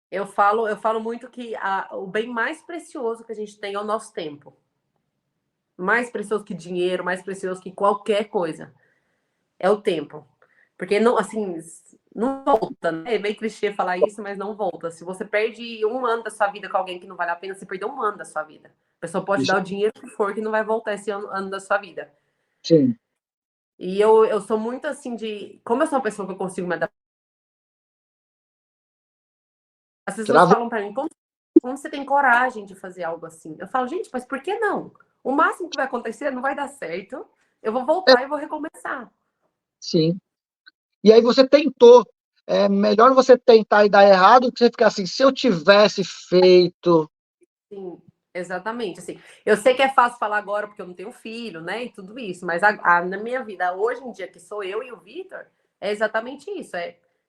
eu falo muito que o bem mais precioso que a gente tem é o nosso tempo. Mais precioso que dinheiro, mais precioso que qualquer coisa. É o tempo. Porque não, assim, não volta, né? É meio clichê falar isso, mas não volta. Se você perde um ano da sua vida com alguém que não vale a pena, você perdeu um ano da sua vida. A pessoa pode Isso, dar o dinheiro que for, que não vai voltar esse ano da sua vida. sim. E eu sou muito assim de. Como eu sou uma pessoa que eu consigo me adaptar, as pessoas Travou, falam para mim, como você tem coragem de fazer algo assim? Eu falo, gente, mas por que não? O máximo que vai acontecer não vai dar certo. Eu vou voltar e vou recomeçar. sim. E aí você tentou. É melhor você tentar e dar errado do que você ficar assim, se eu tivesse feito. Sim, exatamente. Assim, eu sei que é fácil falar agora porque eu não tenho filho, né? E tudo isso, mas na minha vida, hoje em dia, que sou eu e o Vitor, é exatamente isso.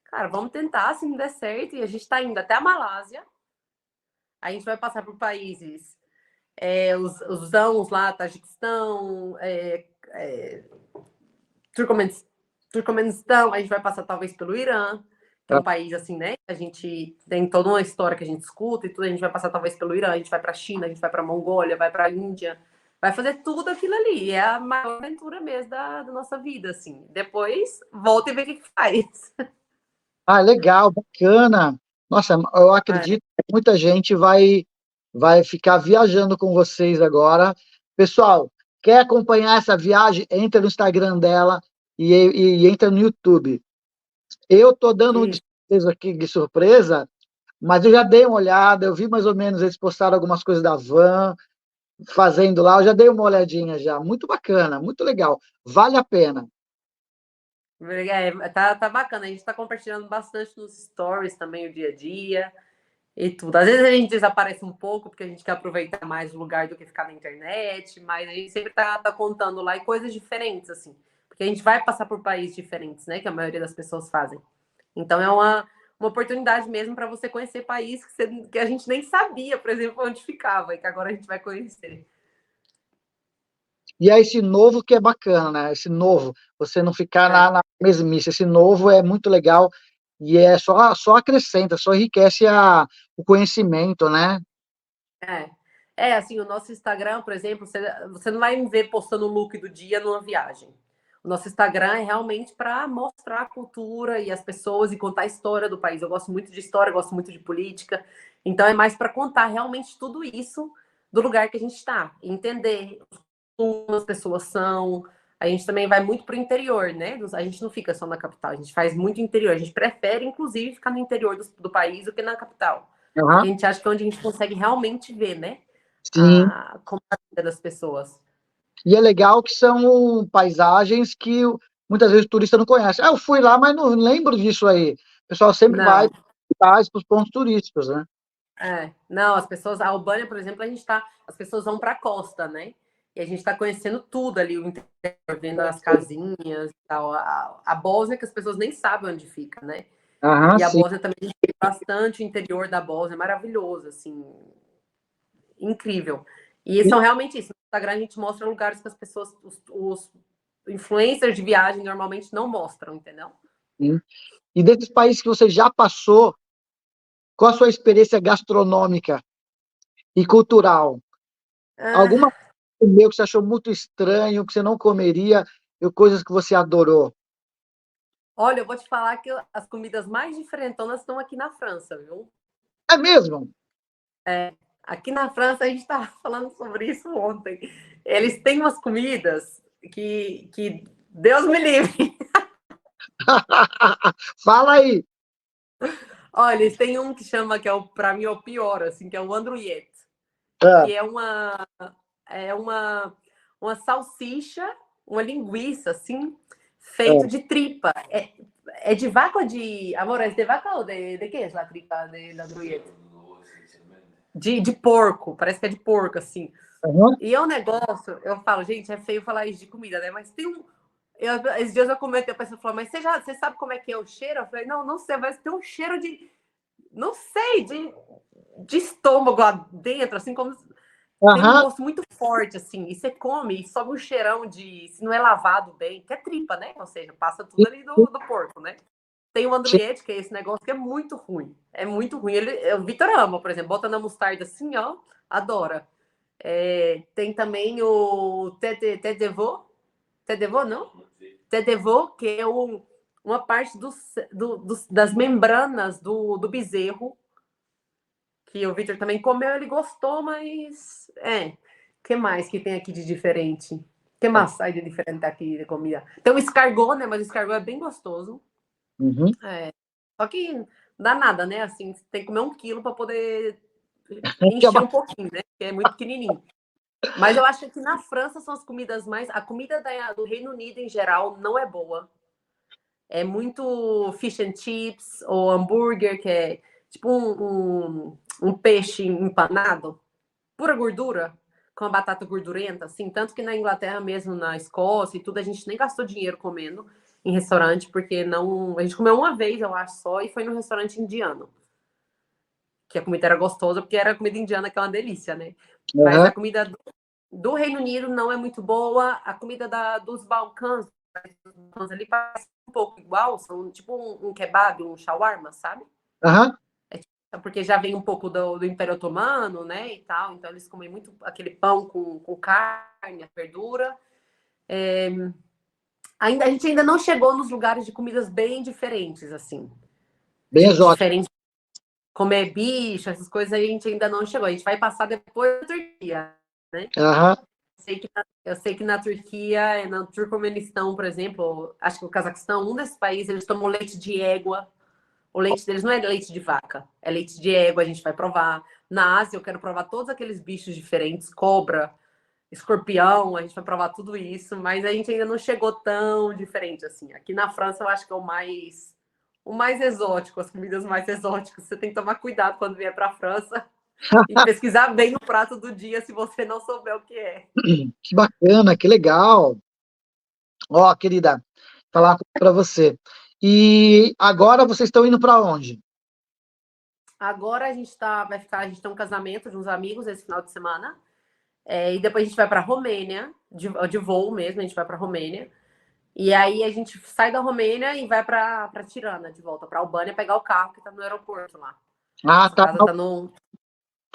Cara, vamos tentar, se não der certo, e a gente está indo até a Malásia, a gente vai passar por países, os Zãos lá, Tajiquistão, Turcomenistão, a gente vai passar talvez pelo Irã, que é um país assim, né? A gente tem toda uma história que a gente escuta e tudo, a gente vai passar talvez pelo Irã, a gente vai para a China, a gente vai para a Mongólia, vai para a Índia, vai fazer tudo aquilo ali. É a maior aventura mesmo da nossa vida, assim. Depois volta e vê o que faz. Ah, legal, bacana. Nossa, eu É, acredito que muita gente vai ficar viajando com vocês agora. Pessoal, quer acompanhar essa viagem? Entra no Instagram dela e entra no YouTube. Eu estou dando um isso. desprezo aqui de surpresa, mas eu já dei uma olhada, eu vi mais ou menos eles postaram algumas coisas da van, fazendo lá, eu já dei uma olhadinha já. Muito bacana, muito legal. Vale a pena. Tá bacana. A gente está compartilhando bastante nos stories também o dia a dia. E tudo. Às vezes a gente desaparece um pouco porque a gente quer aproveitar mais o lugar do que ficar na internet, mas a gente sempre tá contando lá e coisas diferentes, assim. Porque a gente vai passar por países diferentes, né? Que a maioria das pessoas fazem. Então é uma oportunidade mesmo para você conhecer países que a gente nem sabia, por exemplo, onde ficava, e que agora a gente vai conhecer. E é esse novo que é bacana, né? Esse novo, você não ficar É, na mesmice. Esse novo é muito legal e é só acrescenta, só enriquece o conhecimento, né? é. Assim, o nosso Instagram, por exemplo, você não vai me ver postando o look do dia numa viagem. O nosso Instagram é realmente para mostrar a cultura e as pessoas e contar a história do país. Eu gosto muito de história, gosto muito de política. Então é mais para contar realmente tudo isso do lugar que a gente está, entender como as pessoas são. A gente também vai muito para o interior, né? A gente não fica só na capital, a gente faz muito interior. A gente prefere, inclusive, ficar no interior do país do que na capital. Porque Aham, a gente acha que é onde a gente consegue realmente ver, né? sim. Como a vida das pessoas. E é legal que são paisagens que muitas vezes o turista não conhece. Ah, eu fui lá, mas não lembro disso aí. O pessoal sempre vai Não, para os pontos turísticos, né? não, as pessoas, a Albânia, por exemplo, as pessoas vão para a costa, né? E a gente está conhecendo tudo ali, o interior, vendo as casinhas e tal. A Bósnia, que as pessoas nem sabem onde fica, né? Aham, E a sim. Bósnia também tem bastante o interior da Bósnia, maravilhoso, assim, incrível. E E, são realmente isso. No Instagram a gente mostra lugares que as pessoas, os influencers de viagem normalmente não mostram, entendeu? sim. E desses países que você já passou, qual a sua experiência gastronômica e cultural? Alguma Ah, coisa meu que você achou muito estranho, que você não comeria, e coisas que você adorou? olha, eu vou te falar que as comidas mais diferentonas estão aqui na França, viu? É mesmo? Aqui na França, a gente estava falando sobre isso ontem. Eles têm umas comidas que Deus me livre. Fala aí. Olha, eles têm um que chama, que é para mim, é o pior, assim, que é o andouillette, Ah, que é uma salsicha, uma linguiça, assim, feito ah. de tripa. É de vaca ou de... Amor, é de vaca ou de que é a tripa de andouillette? De porco, parece que é de porco, assim. Aham. E é um negócio, eu falo, gente, é feio falar isso de comida, né? Mas tem um. Esses dias eu comentei, a pessoa falou, mas você sabe como é que é o cheiro? Eu falei, não, não sei, mas tem um cheiro de. Não sei, de estômago lá dentro, assim, como. Tem um Aham. gosto muito forte, assim, e você come e sobe um cheirão de. Se não é lavado bem, que é tripa, né? Ou seja, passa tudo ali do porco, né? Tem o Sim. andouillette, que é esse negócio que é muito ruim. É muito ruim. O Vitor ama, por exemplo, bota na mostarda assim, ó, adora. Tem também o Tedevô, não? Tedevô, que é uma parte das membranas do bezerro, que o Victor também comeu, ele gostou, mas. O que mais que tem aqui de diferente? que mais sai de diferente aqui de comida? Tem o escargot, né? Mas o escargot é bem gostoso. Uhum. Só que não dá nada, né? Assim, você tem que comer 1 quilo para poder encher um pouquinho, né? Porque é muito pequenininho. Mas eu acho que na França são as comidas mais... A comida do Reino Unido, em geral, não é boa. É muito fish and chips ou hambúrguer, que é tipo um peixe empanado, pura gordura, com a batata gordurenta, assim. Tanto que na Inglaterra mesmo, na Escócia e tudo, a gente nem gastou dinheiro comendo em restaurante, porque não... A gente comeu uma vez, eu acho, só, e foi num restaurante indiano. Que a comida era gostosa, porque era comida indiana, que é uma delícia, né? Mas Uhum. a comida do Reino Unido não é muito boa. A comida dos Balcãs ali parece um pouco igual, são tipo um kebab, um shawarma, sabe? Uhum. Porque já vem um pouco do Império Otomano, né, e tal, então eles comem muito aquele pão com carne, verdura. A gente ainda não chegou nos lugares de comidas bem diferentes, assim. Bem exótico. Diferentes, comer bicho, essas coisas a gente ainda não chegou. A gente vai passar depois da Turquia, né? Uhum. Eu sei que na Turquia, no Turcomenistão, por exemplo, acho que o Cazaquistão, um desses países, eles tomam leite de égua. O leite deles não é leite de vaca, é leite de égua, a gente vai provar. Na Ásia, eu quero provar todos aqueles bichos diferentes, cobra, escorpião, a gente vai provar tudo isso, mas a gente ainda não chegou tão diferente assim. Aqui na França, eu acho que é o mais exótico, as comidas mais exóticas. Você tem que tomar cuidado quando vier para a França e pesquisar bem o prato do dia se você não souber o que é. Que bacana, que legal. Ó, querida, falar para você. E agora vocês estão indo para onde? Agora a gente tem um casamento de uns amigos esse final de semana. E depois a gente vai para a Romênia, de voo mesmo, a gente vai para a Romênia. E aí a gente sai da Romênia e vai para Tirana, de volta para Albânia, pegar o carro que está no aeroporto lá. Ah, Nossa casa tá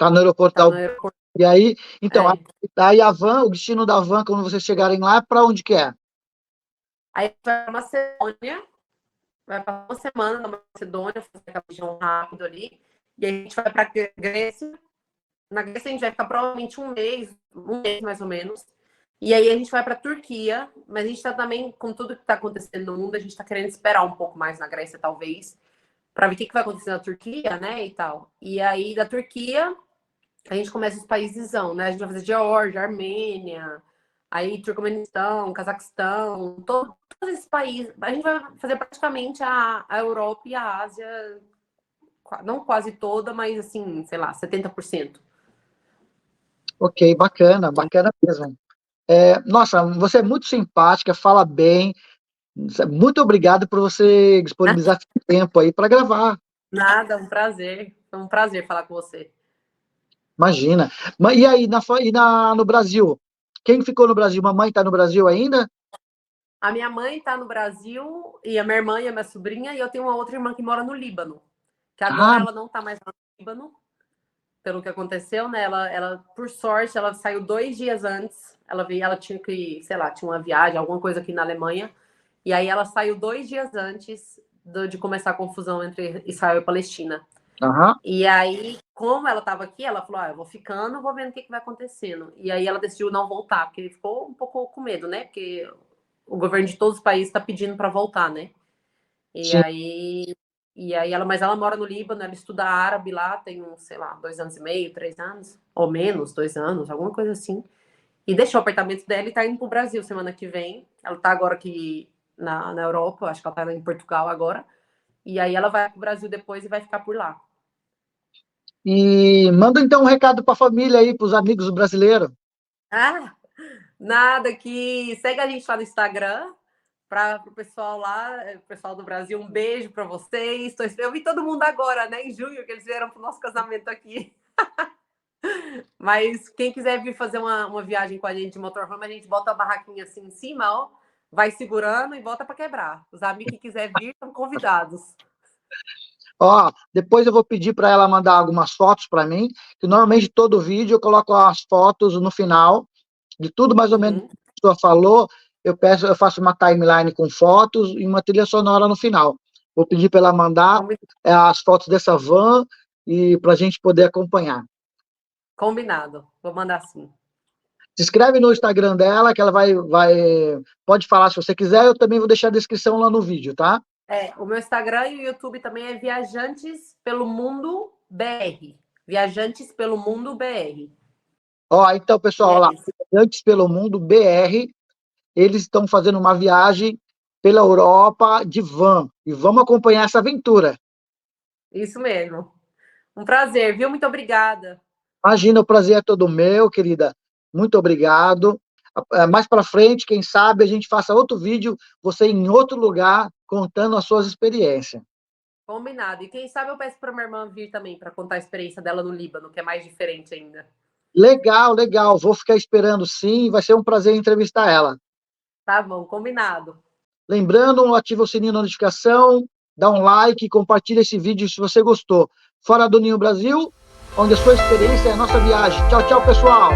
no aeroporto tá da no Albânia. aeroporto. E aí, então, É. aí a van, o destino da van, quando vocês chegarem lá, para onde que é? Aí vai para Macedônia, vai para uma semana na Macedônia, fazer aquela região rápido ali. E aí a gente vai para Grécia. Na Grécia a gente vai ficar provavelmente um mês mais ou menos. E aí a gente vai para a Turquia, mas a gente está também, com tudo que está acontecendo no mundo, a gente está querendo esperar um pouco mais na Grécia, talvez, para ver o que vai acontecer na Turquia, né, e tal. E aí da Turquia a gente começa os países, né? A gente vai fazer Geórgia, Armênia, aí Turcomenistão, Cazaquistão, todos esses países. A gente vai fazer praticamente a Europa e a Ásia, não quase toda, mas assim, sei lá, 70%. Ok, bacana, bacana mesmo. Nossa, você é muito simpática, fala bem. Muito obrigado por você disponibilizar tempo aí para gravar. Nada, um prazer. Foi um prazer falar com você. Imagina. E aí, no Brasil? Quem ficou no Brasil? Mamãe está no Brasil ainda? A minha mãe está no Brasil, e a minha irmã e a minha sobrinha, e eu tenho uma outra irmã que mora no Líbano. Que agora Ah, ela não está mais no Líbano, pelo que aconteceu, né? Ela, por sorte, ela saiu 2 dias antes. Ela tinha que, sei lá, tinha uma viagem, alguma coisa aqui na Alemanha. E aí ela saiu 2 dias antes de começar a confusão entre Israel e Palestina. aham. E aí, como ela estava aqui, ela falou: eu vou ficando, vou vendo o que vai acontecendo. E aí ela decidiu não voltar, porque ele ficou um pouco com medo, né? Porque o governo de todos os países está pedindo para voltar, né? E Sim. aí, mas ela mora no Líbano, ela estuda árabe lá, tem uns, sei lá, 2 anos e meio, 3 anos, ou menos, 2 anos, alguma coisa assim. E deixou o apartamento dela e tá indo pro Brasil semana que vem. Ela tá agora aqui na Europa, acho que ela tá em Portugal agora. E aí ela vai pro Brasil depois e vai ficar por lá. E manda então um recado para a família aí, para os amigos brasileiros. Ah, nada, que segue a gente lá no Instagram, para o pessoal lá, o pessoal do Brasil, um beijo para vocês. Eu vi todo mundo agora, né, em junho, que eles vieram pro nosso casamento aqui. Mas quem quiser vir fazer uma viagem com a gente de motorhome, a gente bota a barraquinha assim em cima, ó, vai segurando e bota para quebrar. Os amigos que quiser vir estão convidados. Ó, depois eu vou pedir para ela mandar algumas fotos para mim, que normalmente todo vídeo eu coloco as fotos no final, de tudo mais ou menos que a pessoa falou, eu faço uma timeline com fotos e uma trilha sonora no final. Vou pedir para ela mandar as fotos dessa van e para a gente poder acompanhar. Combinado. Vou mandar sim. Se inscreve no Instagram dela, que ela pode falar se você quiser, eu também vou deixar a descrição lá no vídeo, tá? O meu Instagram e o YouTube também é Viajantes pelo Mundo BR. Viajantes pelo Mundo BR. Ó, então, pessoal, E lá, isso. Viajantes pelo Mundo BR, eles estão fazendo uma viagem pela Europa de van, e vamos acompanhar essa aventura. Isso mesmo. Um prazer, viu? Muito obrigada. Imagina, o prazer é todo meu, querida. Muito obrigado. Mais para frente, quem sabe, a gente faça outro vídeo, você em outro lugar, contando as suas experiências. Combinado. E quem sabe eu peço para minha irmã vir também para contar a experiência dela no Líbano, que é mais diferente ainda. Legal, legal. Vou ficar esperando sim. Vai ser um prazer entrevistar ela. Tá bom, combinado. Lembrando, ativa o sininho da notificação, dá um like, compartilha esse vídeo se você gostou. Fora do Ninho Brasil, onde a sua experiência é a nossa viagem. Tchau, tchau, pessoal!